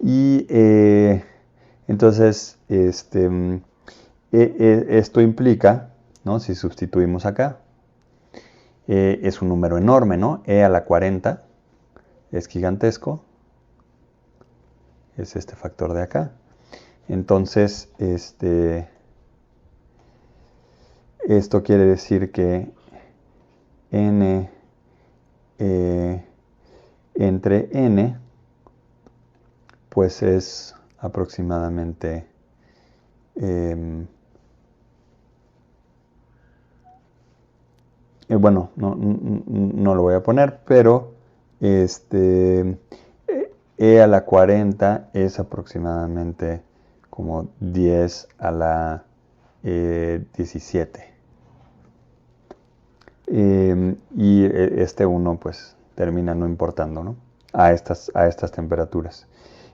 Y entonces, esto implica, ¿no? Si sustituimos acá, es un número enorme, ¿no? E a la 40 es gigantesco. Es este factor de acá. Entonces, esto quiere decir que n entre n, pues es aproximadamente bueno, no lo voy a poner, pero E a la 40 es aproximadamente como 10 a la 17. Y este 1 pues termina no importando, ¿no? A estas temperaturas.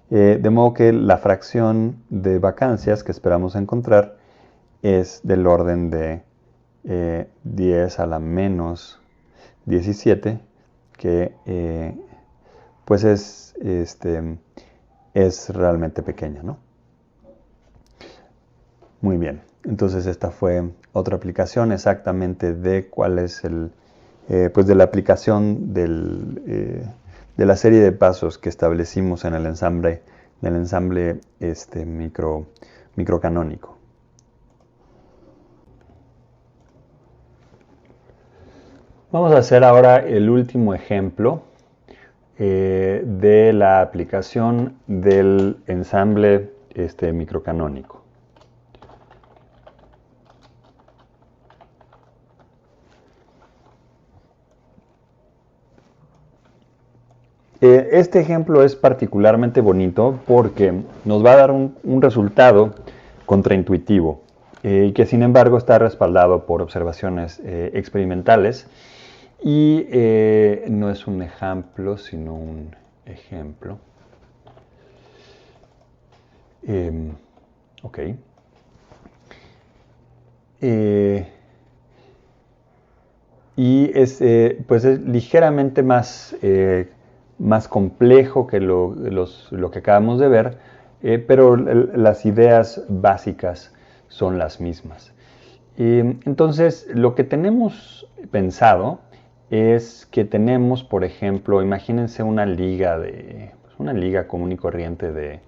De modo que la fracción de vacancias que esperamos encontrar es del orden de 10 a la menos 17, que pues es realmente pequeña, ¿no? Muy bien, entonces esta fue otra aplicación exactamente de cuál es pues de la aplicación de la serie de pasos que establecimos en el ensamble microcanónico. Vamos a hacer ahora el último ejemplo de la aplicación del ensamble microcanónico. Este ejemplo es particularmente bonito porque nos va a dar un resultado contraintuitivo y que sin embargo está respaldado por observaciones experimentales y no es un ejemplo sino un ejemplo. Ok. Y pues es ligeramente más complejo que lo que acabamos de ver, pero las ideas básicas son las mismas. Entonces, lo que tenemos pensado es que tenemos, por ejemplo, imagínense una liga pues una liga común y corriente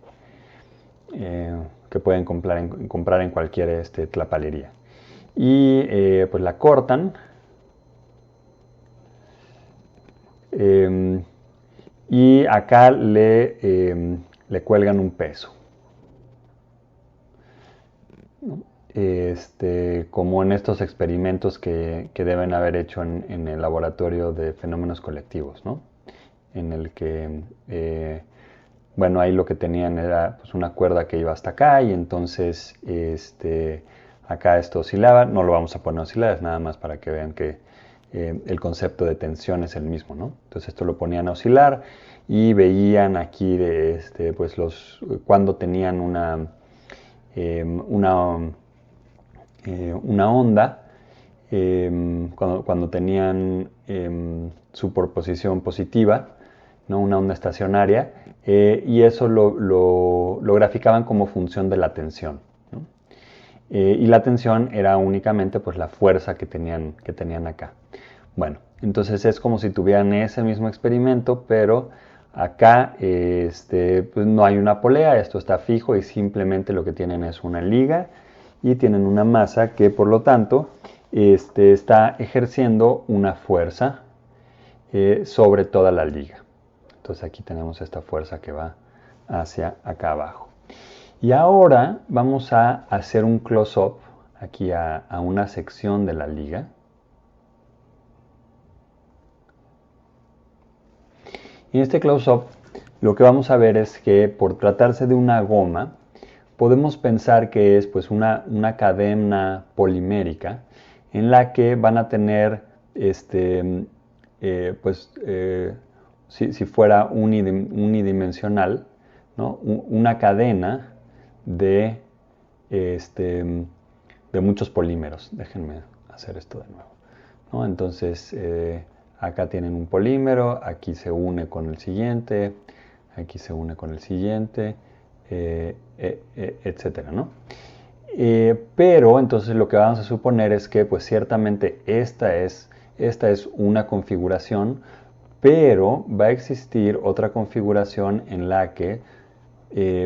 que pueden comprar en cualquier tlapalería. Y pues la cortan. Y acá le cuelgan un peso. Como en estos experimentos que deben haber hecho en el laboratorio de fenómenos colectivos, ¿no? En el que, bueno, ahí lo que tenían era pues, una cuerda que iba hasta acá y entonces acá esto oscilaba. No lo vamos a poner a oscilar, es nada más para que vean que el concepto de tensión es el mismo, ¿no? Entonces esto lo ponían a oscilar y veían aquí pues cuando tenían una onda, cuando tenían superposición positiva, ¿no? Una onda estacionaria, y eso lo graficaban como función de la tensión, ¿no? Y la tensión era únicamente pues, la fuerza que tenían acá. Bueno, entonces es como si tuvieran ese mismo experimento, pero acá pues no hay una polea, esto está fijo y simplemente lo que tienen es una liga y tienen una masa que por lo tanto está ejerciendo una fuerza sobre toda la liga. Entonces aquí tenemos esta fuerza que va hacia acá abajo. Y ahora vamos a hacer un close-up aquí a una sección de la liga. Y en este close-up lo que vamos a ver es que por tratarse de una goma, podemos pensar que es pues, una cadena polimérica en la que van a tener, si fuera unidimensional, ¿no? Una cadena de, de muchos polímeros. Déjenme hacer esto de nuevo, ¿no? Entonces, acá tienen un polímero, aquí se une con el siguiente, aquí se une con el siguiente, etcétera, ¿no? Pero entonces lo que vamos a suponer es que pues ciertamente esta es una configuración, pero va a existir otra configuración en la que,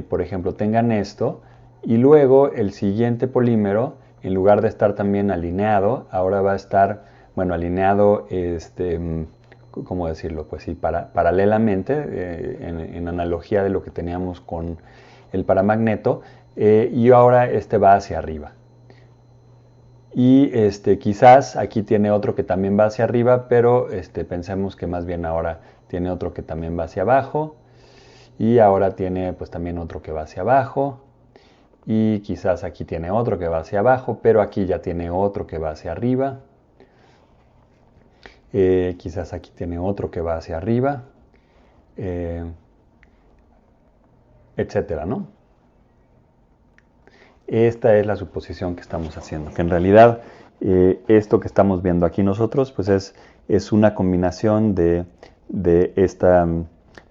por ejemplo, tengan esto y luego el siguiente polímero, en lugar de estar también alineado, ahora va a estar, bueno, alineado, ¿cómo decirlo? Pues sí, paralelamente, en analogía de lo que teníamos con el paramagneto, y ahora va hacia arriba. Y quizás aquí tiene otro que también va hacia arriba, pero pensemos que más bien ahora tiene otro que también va hacia abajo. Y ahora tiene pues también otro que va hacia abajo. Y quizás aquí tiene otro que va hacia abajo, pero aquí ya tiene otro que va hacia arriba. Quizás aquí tiene otro que va hacia arriba. Etcétera, ¿no? Esta es la suposición que estamos haciendo, que en realidad esto que estamos viendo aquí nosotros pues es una combinación de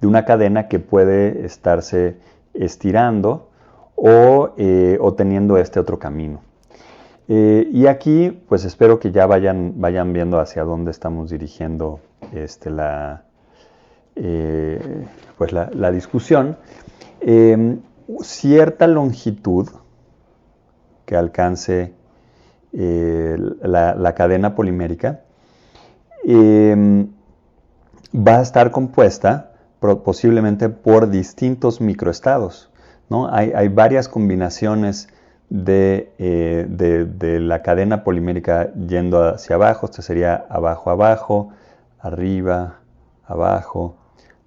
una cadena que puede estarse estirando o teniendo este otro camino. Y aquí pues espero que ya vayan viendo hacia dónde estamos dirigiendo la discusión. Cierta longitud que alcance la cadena polimérica va a estar compuesta posiblemente por distintos microestados, ¿no? Hay varias combinaciones de la cadena polimérica yendo hacia abajo. Este sería abajo, abajo, arriba, abajo,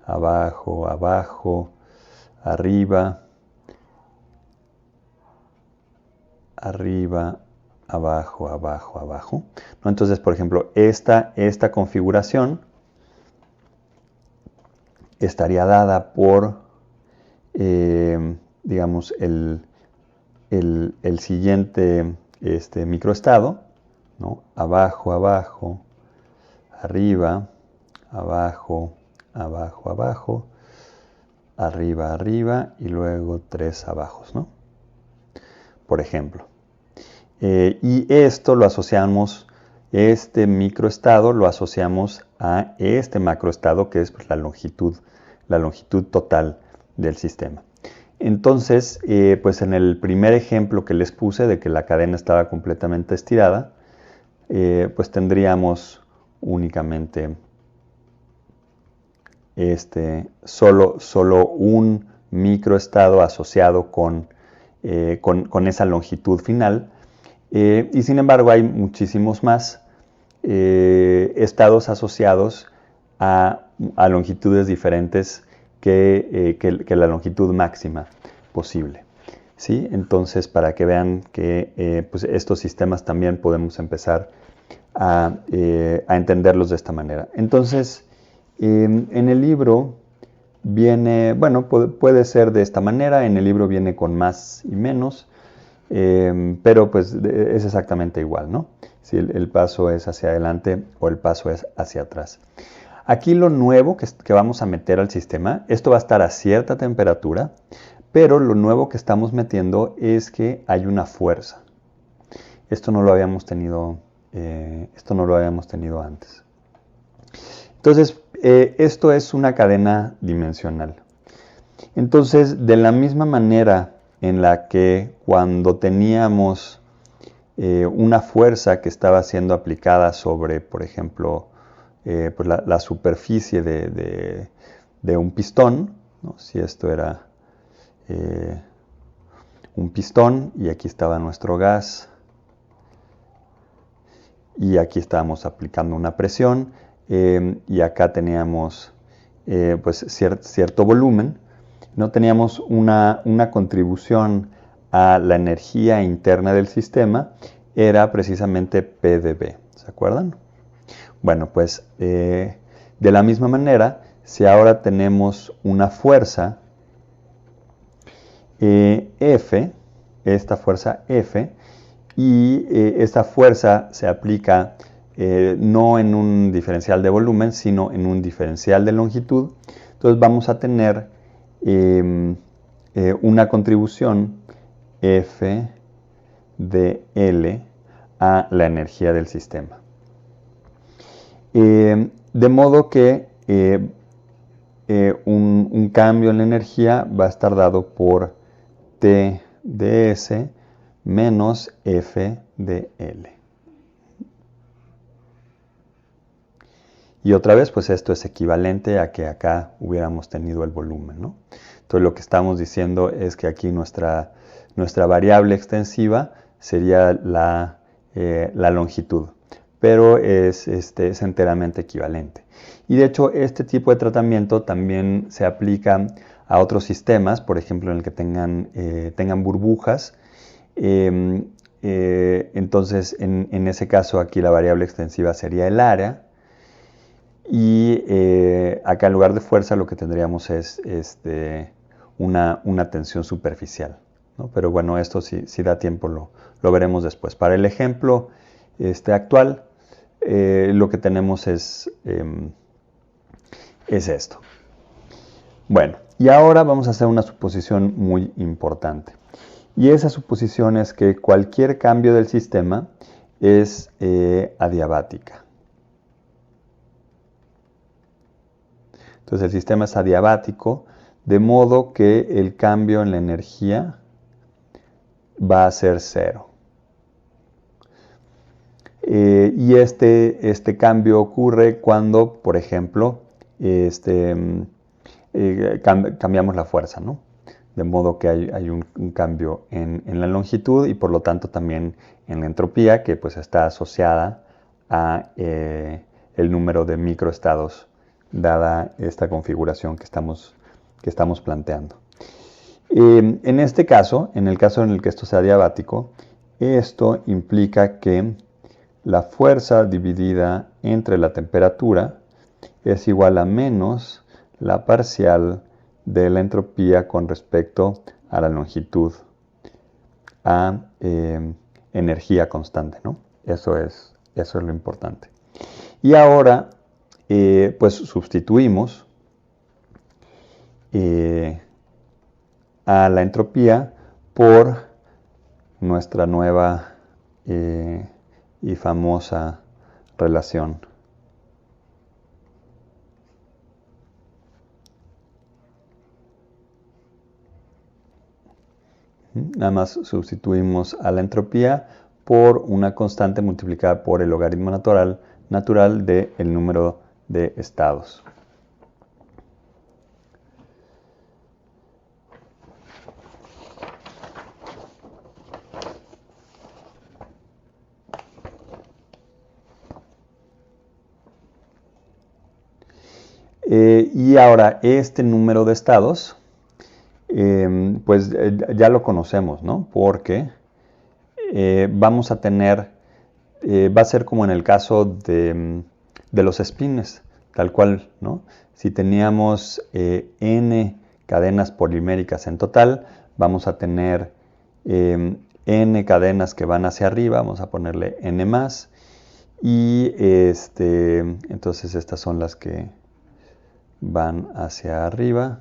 abajo, abajo, arriba, arriba, abajo, abajo, abajo, ¿no? Entonces, por ejemplo, esta configuración estaría dada por, digamos, el siguiente microestado, ¿no? Abajo, abajo, arriba, abajo, abajo, abajo, arriba, arriba y luego 3 abajos, ¿no? Por ejemplo. Y esto lo asociamos, este microestado lo asociamos a este macroestado, que es pues, la longitud total del sistema. Entonces, pues en el primer ejemplo que les puse de que la cadena estaba completamente estirada, pues tendríamos únicamente solo un microestado asociado con esa longitud final. Y sin embargo hay muchísimos más estados asociados a longitudes diferentes que la longitud máxima posible, ¿sí? Entonces, para que vean que pues estos sistemas también podemos empezar a entenderlos de esta manera. Entonces, en el libro viene, bueno, puede ser de esta manera, en el libro viene con más y menos, pero pues es exactamente igual, ¿no? Si el paso es hacia adelante o el paso es hacia atrás. Aquí lo nuevo que vamos a meter al sistema, esto va a estar a cierta temperatura, pero lo nuevo que estamos metiendo es que hay una fuerza. Esto no lo habíamos tenido antes. Entonces, esto es una cadena dimensional. Entonces, de la misma manera en la que cuando teníamos una fuerza que estaba siendo aplicada sobre, por ejemplo, pues la superficie de un pistón, ¿no? Si esto era un pistón y aquí estaba nuestro gas y aquí estábamos aplicando una presión y acá teníamos pues cierto volumen, no teníamos una contribución a la energía interna del sistema, era precisamente P de B, ¿se acuerdan? Bueno, pues de la misma manera, si ahora tenemos una fuerza F, esta fuerza F, y esta fuerza se aplica no en un diferencial de volumen, sino en un diferencial de longitud, entonces vamos a tener una contribución F de L a la energía del sistema. De modo que un cambio en la energía va a estar dado por T de S menos F de L. Y otra vez, pues esto es equivalente a que acá hubiéramos tenido el volumen, ¿no? Entonces lo que estamos diciendo es que aquí nuestra variable extensiva sería la la longitud, pero es enteramente equivalente. Y de hecho, este tipo de tratamiento también se aplica a otros sistemas, por ejemplo, en el que tengan burbujas. Entonces, en ese caso, aquí la variable extensiva sería el área. Y acá en lugar de fuerza lo que tendríamos es una tensión superficial, ¿no? Pero bueno, esto si da tiempo lo veremos después. Para el ejemplo actual, lo que tenemos es esto. Bueno, y ahora vamos a hacer una suposición muy importante. Y esa suposición es que cualquier cambio del sistema es adiabática. Entonces el sistema es adiabático, de modo que el cambio en la energía va a ser cero. Y este cambio ocurre cuando, por ejemplo, cambiamos la fuerza, ¿no? De modo que hay un cambio en la longitud y por lo tanto también en la entropía, que pues está asociada a el número de microestados dada esta configuración que estamos planteando. En este caso, en el caso en el que esto sea adiabático, esto implica que la fuerza dividida entre la temperatura es igual a menos la parcial de la entropía con respecto a la longitud, a energía constante, ¿no? Eso es lo importante. Y ahora, pues sustituimos a la entropía por nuestra nueva y famosa relación. Nada más sustituimos a la entropía por una constante multiplicada por el logaritmo natural del número de estados. Y ahora este número de estados, pues ya lo conocemos, ¿no? Porque vamos a tener, va a ser como en el caso de los espines, tal cual, ¿no? Si teníamos n cadenas poliméricas en total, vamos a tener n cadenas que van hacia arriba, vamos a ponerle n más, y entonces estas son las que van hacia arriba,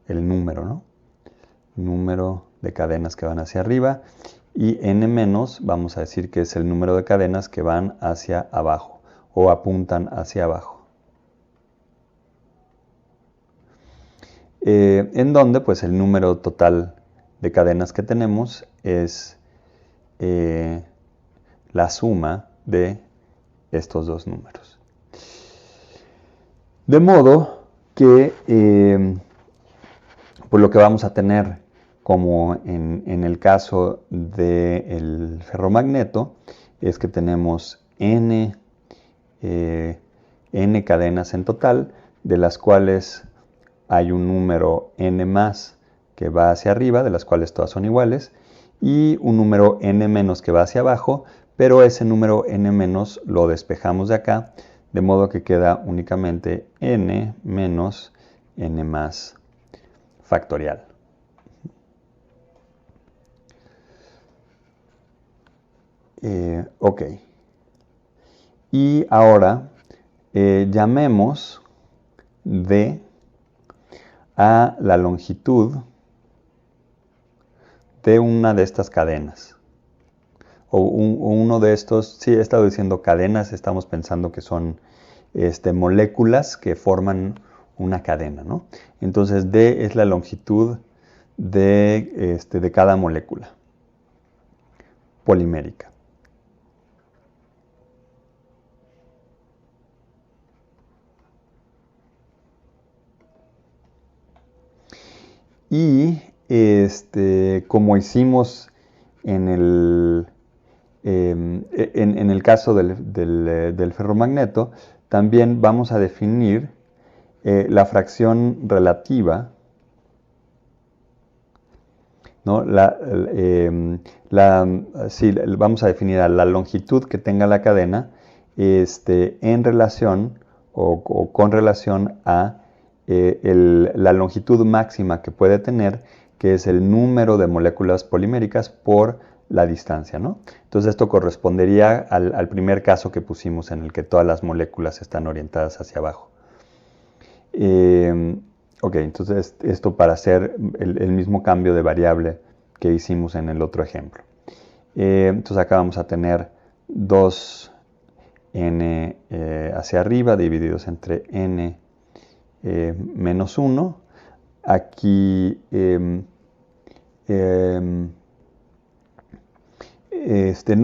el número, ¿no? Número de cadenas que van hacia arriba, y n menos vamos a decir que es el número de cadenas que van hacia abajo o apuntan hacia abajo. En donde pues el número total de cadenas que tenemos es la suma de estos dos números. De modo que pues lo que vamos a tener, como en el caso del ferromagneto, es que tenemos n cadenas en total, de las cuales hay un número n más que va hacia arriba, de las cuales todas son iguales, y un número n menos que va hacia abajo, pero ese número n menos lo despejamos de acá, de modo que queda únicamente n menos n más factorial. Ok. Y ahora llamemos d a la longitud de una de estas cadenas. O uno de estos, sí, he estado diciendo cadenas, estamos pensando que son moléculas que forman una cadena, ¿no? Entonces d es la longitud de cada molécula polimérica. Y como hicimos en el caso del ferromagneto, también vamos a definir la fracción relativa, ¿no? Sí, vamos a definir a la longitud que tenga la cadena en relación o con relación a la longitud máxima que puede tener, que es el número de moléculas poliméricas por la distancia, ¿no? Entonces esto correspondería al primer caso que pusimos en el que todas las moléculas están orientadas hacia abajo. Ok, entonces esto para hacer el mismo cambio de variable que hicimos en el otro ejemplo. Entonces acá vamos a tener 2n hacia arriba divididos entre n menos 1. Aquí no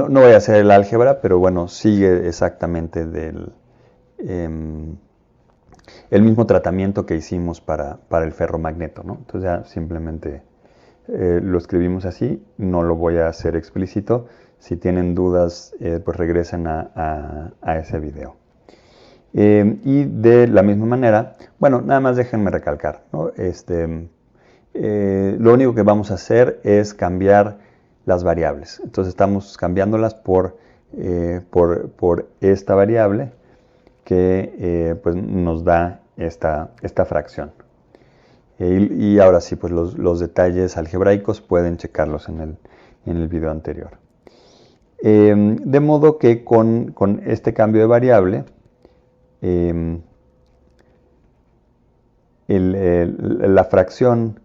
voy a hacer el álgebra, pero bueno, sigue exactamente el mismo tratamiento que hicimos para el ferromagneto, ¿no? Entonces ya simplemente lo escribimos así, no lo voy a hacer explícito. Si tienen dudas, pues regresen a ese video. Y de la misma manera, bueno, nada más déjenme recalcar, ¿no? Lo único que vamos a hacer es cambiar las variables. Entonces estamos cambiándolas por esta variable que pues nos da esta fracción. Y ahora sí, pues los detalles algebraicos pueden checarlos en el video anterior. De modo que con este cambio de variable, la fracción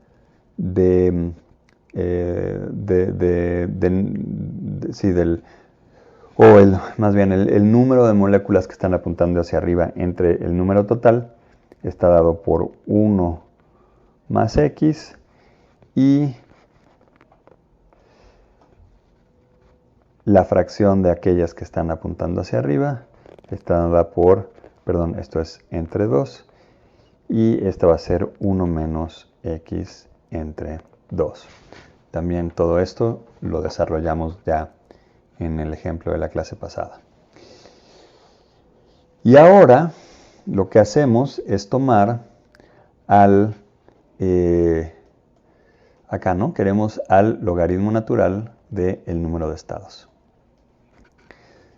más bien el número de moléculas que están apuntando hacia arriba entre el número total está dado por 1 más x y la fracción de aquellas que están apuntando hacia arriba está dada por, perdón, esto es entre 2 y esta va a ser 1 menos x entre 2. También todo esto lo desarrollamos ya en el ejemplo de la clase pasada. Y ahora lo que hacemos es tomar acá, ¿no? Queremos al logaritmo natural del número de estados.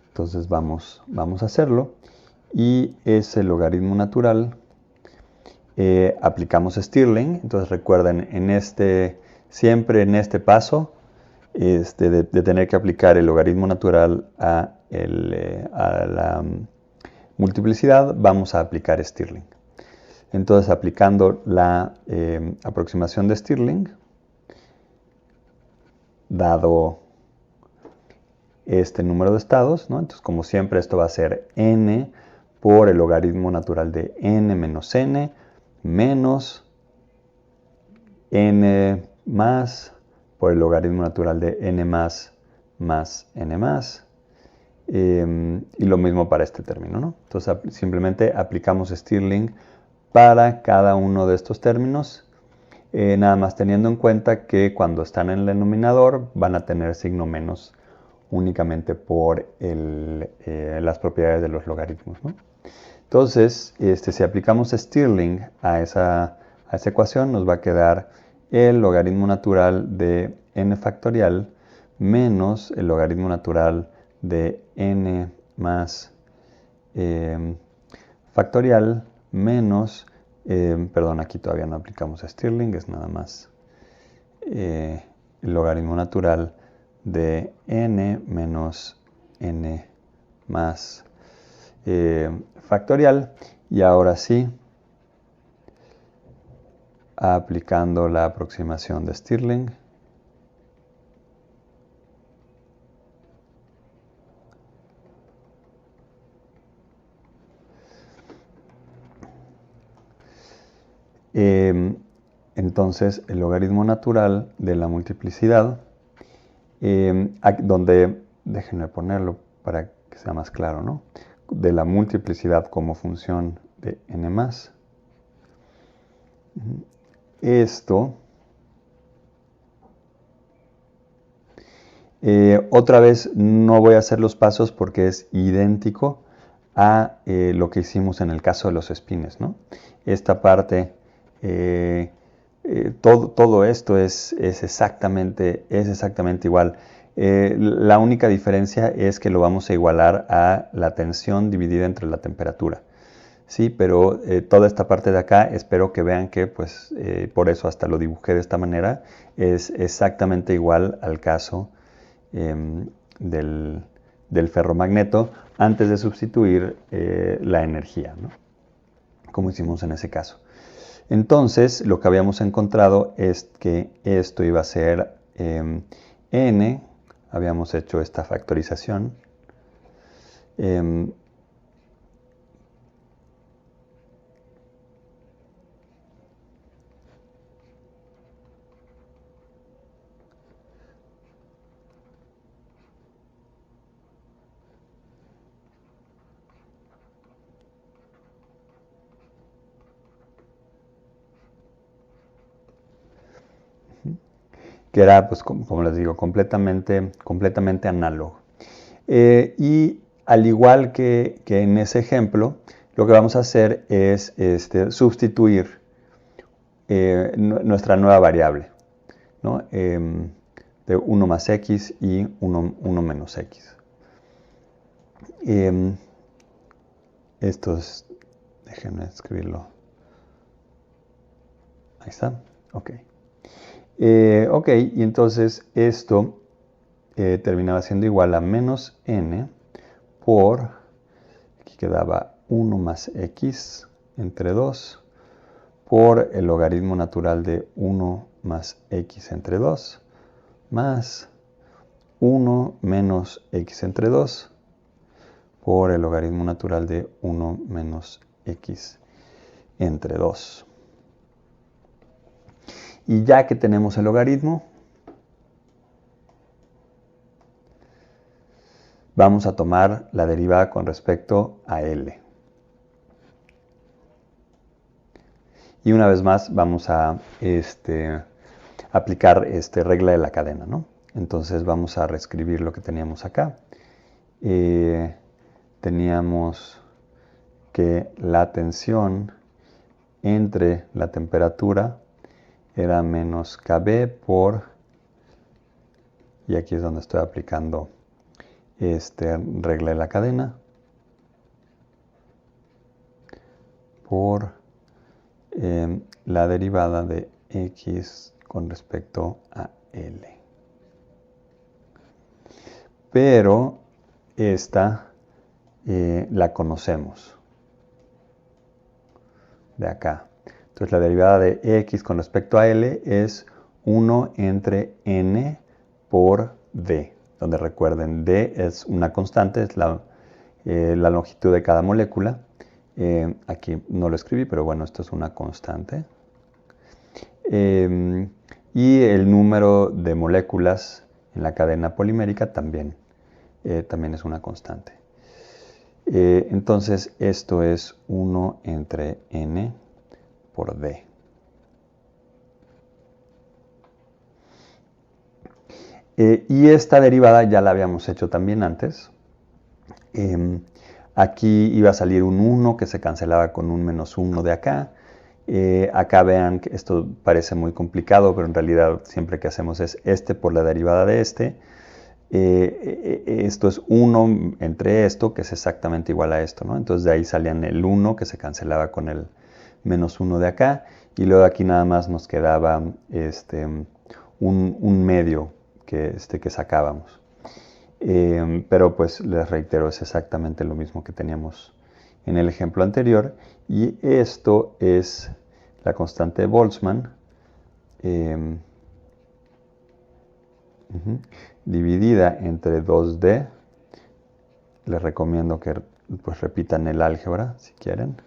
Entonces vamos a hacerlo. Y ese logaritmo natural aplicamos Stirling. Entonces recuerden, siempre en este paso de tener que aplicar el logaritmo natural a la multiplicidad, vamos a aplicar Stirling. Entonces aplicando la aproximación de Stirling, dado este número de estados, ¿no? Entonces como siempre esto va a ser n por el logaritmo natural de n menos n menos n más por el logaritmo natural de n más n más. Y lo mismo para este término, ¿no? Entonces simplemente aplicamos Stirling para cada uno de estos términos, nada más teniendo en cuenta que cuando están en el denominador van a tener signo menos únicamente por las propiedades de los logaritmos, ¿no? Entonces, si aplicamos Stirling a esa ecuación, nos va a quedar el logaritmo natural de n factorial menos el logaritmo natural de n más factorial menos, perdón, aquí todavía no aplicamos Stirling, es nada más el logaritmo natural de n menos n más factorial. Y ahora sí, aplicando la aproximación de Stirling, entonces el logaritmo natural de la multiplicidad, donde, déjenme ponerlo para que sea más claro, ¿no? De la multiplicidad como función de n más. Esto Otra vez no voy a hacer los pasos porque es idéntico a lo que hicimos en el caso de los espines, ¿no? Esta parte, todo esto es exactamente igual. La única diferencia es que lo vamos a igualar a la tensión dividida entre la temperatura. Sí, pero toda esta parte de acá, espero que vean que, pues, por eso hasta lo dibujé de esta manera, es exactamente igual al caso del ferromagneto antes de sustituir la energía, ¿no? Como hicimos en ese caso. Entonces, lo que habíamos encontrado es que esto iba a ser n, habíamos hecho esta factorización, que era, pues, como les digo, completamente análogo. Y al igual que en ese ejemplo, lo que vamos a hacer es sustituir nuestra nueva variable, ¿no? De 1 más x y 1 menos x. Esto es, déjenme escribirlo. Ahí está, ok. Ok, y entonces esto terminaba siendo igual a menos n por, aquí quedaba 1 más x entre 2 por el logaritmo natural de 1 más x entre 2 más 1 menos x entre 2 por el logaritmo natural de 1 menos x entre 2. Y ya que tenemos el logaritmo, vamos a tomar la derivada con respecto a L. Y una vez más vamos a aplicar regla de la cadena, ¿no? Entonces vamos a reescribir lo que teníamos acá. Teníamos que la tensión entre la temperatura era menos KB por, y aquí es donde estoy aplicando regla de la cadena, por la derivada de x con respecto a L. Pero esta la conocemos de acá. Entonces la derivada de x con respecto a L es 1 entre n por d, donde recuerden d es una constante, es la longitud de cada molécula. Aquí no lo escribí, pero bueno, esto es una constante. Y el número de moléculas en la cadena polimérica también es una constante. Entonces esto es 1 entre n por d. Y esta derivada ya la habíamos hecho también antes. Aquí iba a salir un 1 que se cancelaba con un menos 1 de acá. Acá vean que esto parece muy complicado, pero en realidad siempre que hacemos es por la derivada de este. Esto es 1 entre esto, que es exactamente igual a esto, ¿no? Entonces de ahí salían el 1 que se cancelaba con el menos 1 de acá. Y luego aquí nada más nos quedaba un medio que sacábamos. Pero pues les reitero, es exactamente lo mismo que teníamos en el ejemplo anterior. Y esto es la constante de Boltzmann dividida entre 2D. Les recomiendo que pues repitan el álgebra si quieren.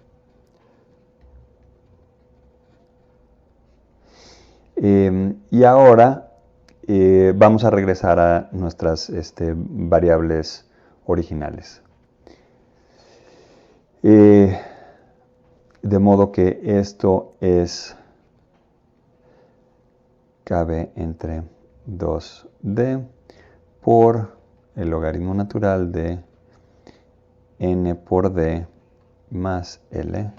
Y ahora vamos a regresar a nuestras variables originales. De modo que esto es KB entre 2D por el logaritmo natural de n por d más L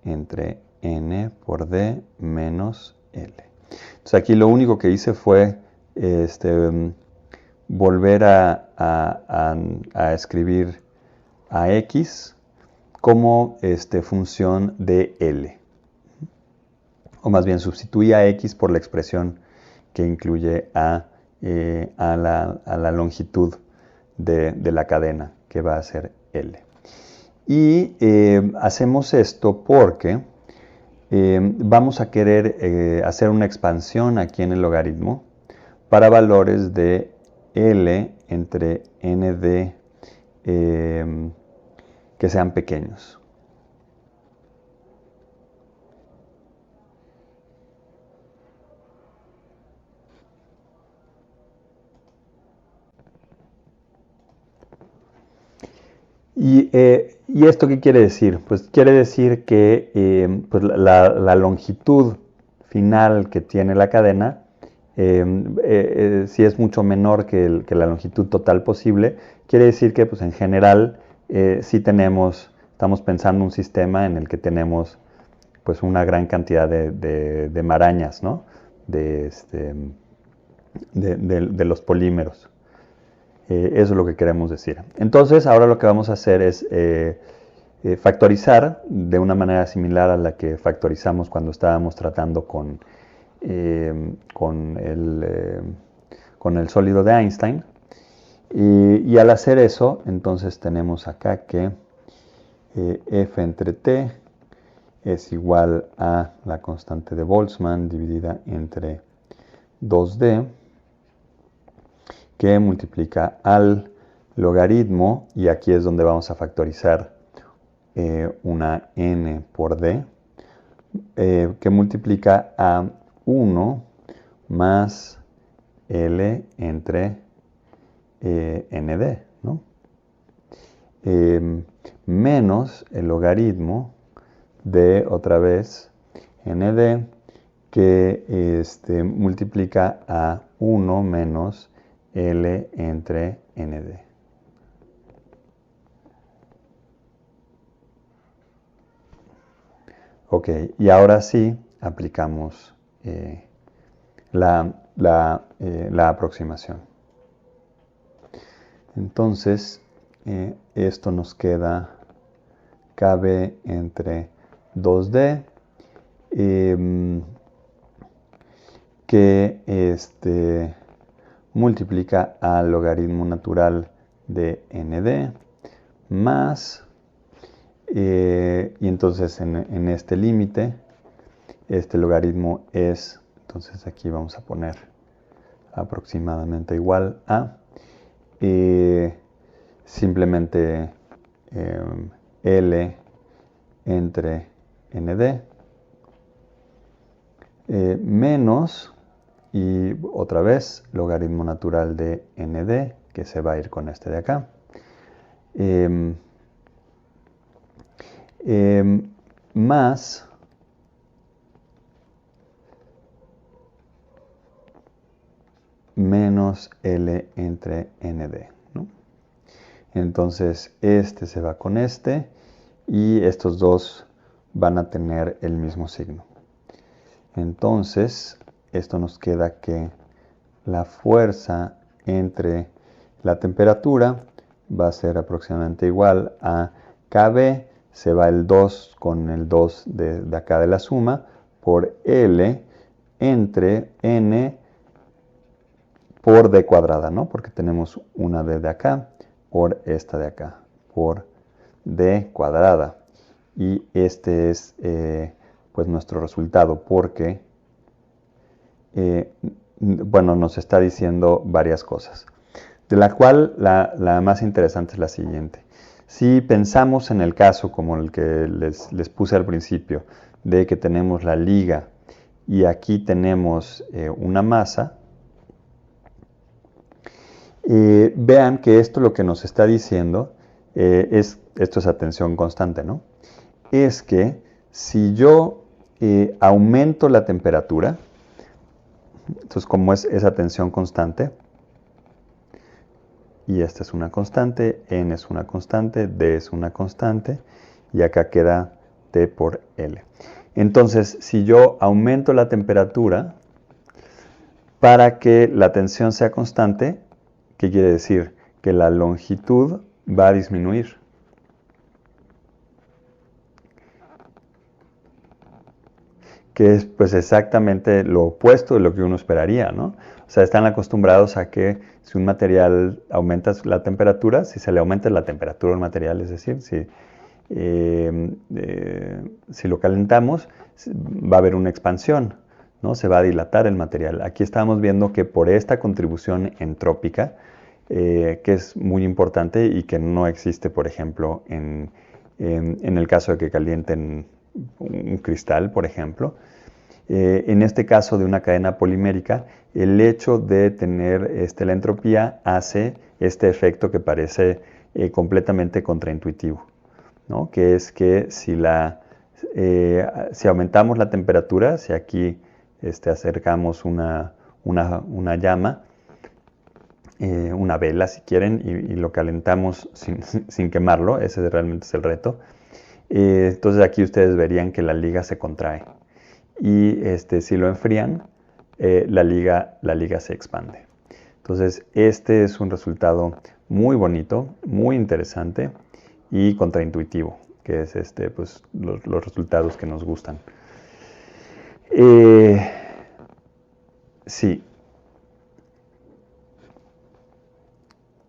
entre n por d menos L. Entonces aquí lo único que hice fue volver a escribir a x como función de L. O más bien sustituí a x por la expresión que incluye a la longitud de la cadena, que va a ser L. Y hacemos esto porque vamos a querer hacer una expansión aquí en el logaritmo para valores de L entre nd que sean pequeños. ¿Y esto qué quiere decir? Pues quiere decir que pues la longitud final que tiene la cadena, si es mucho menor que la longitud total posible, quiere decir que pues en general sí estamos pensando un sistema en el que tenemos pues una gran cantidad de marañas, ¿no? de los polímeros. Eso es lo que queremos decir. Entonces, ahora lo que vamos a hacer es factorizar de una manera similar a la que factorizamos cuando estábamos tratando con el sólido de Einstein. Y al hacer eso, entonces tenemos acá que f entre t es igual a la constante de Boltzmann dividida entre 2d, que multiplica al logaritmo, y aquí es donde vamos a factorizar una n por d, que multiplica a 1 más L entre nd, ¿no? Menos el logaritmo de, otra vez, nd, que multiplica a 1 menos L entre nd. Ok, y ahora sí aplicamos la aproximación. Entonces, esto nos queda kb entre 2d, que multiplica al logaritmo natural de nd más, y entonces en este límite, este logaritmo es, entonces aquí vamos a poner aproximadamente igual a, simplemente L entre nd, menos, y otra vez, logaritmo natural de nd, que se va a ir con este de acá, más menos L entre nd, ¿no? Entonces, este se va con este, y estos dos van a tener el mismo signo. Entonces, esto nos queda que la fuerza entre la temperatura va a ser aproximadamente igual a kb, se va el 2 con el 2 de acá de la suma, por L entre n por d cuadrada, ¿no? Porque tenemos una d de acá por esta de acá, por d cuadrada. Y este es pues nuestro resultado, porque bueno, nos está diciendo varias cosas, de la cual la más interesante es la siguiente. Si pensamos en el caso como el que les puse al principio, de que tenemos la liga y aquí tenemos una masa, vean que esto lo que nos está diciendo esto es atención constante, ¿no? Es que si yo aumento la temperatura, entonces como es esa tensión constante, y esta es una constante, N es una constante, D es una constante, y acá queda T por L. Entonces, si yo aumento la temperatura para que la tensión sea constante, ¿qué quiere decir? Que la longitud va a disminuir. Que es pues exactamente lo opuesto de lo que uno esperaría, ¿no? O sea, están acostumbrados a que si un material aumenta la temperatura, si se le aumenta la temperatura al material, es decir, si lo calentamos, va a haber una expansión, ¿no? Se va a dilatar el material. Aquí estamos viendo que por esta contribución entrópica, que es muy importante y que no existe, por ejemplo, en el caso de que calienten un cristal, por ejemplo. En este caso de una cadena polimérica, el hecho de tener la entropía hace este efecto que parece completamente contraintuitivo, ¿no? Que es que si aumentamos la temperatura, si aquí acercamos una llama, una vela si quieren, y lo calentamos sin quemarlo, ese realmente es el reto, entonces aquí ustedes verían que la liga se contrae. Y si lo enfrían, la liga se expande. Entonces, este es un resultado muy bonito, muy interesante y contraintuitivo, que es pues, los resultados que nos gustan. Sí.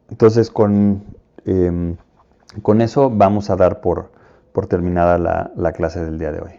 Entonces, con eso vamos a dar por terminada la clase del día de hoy.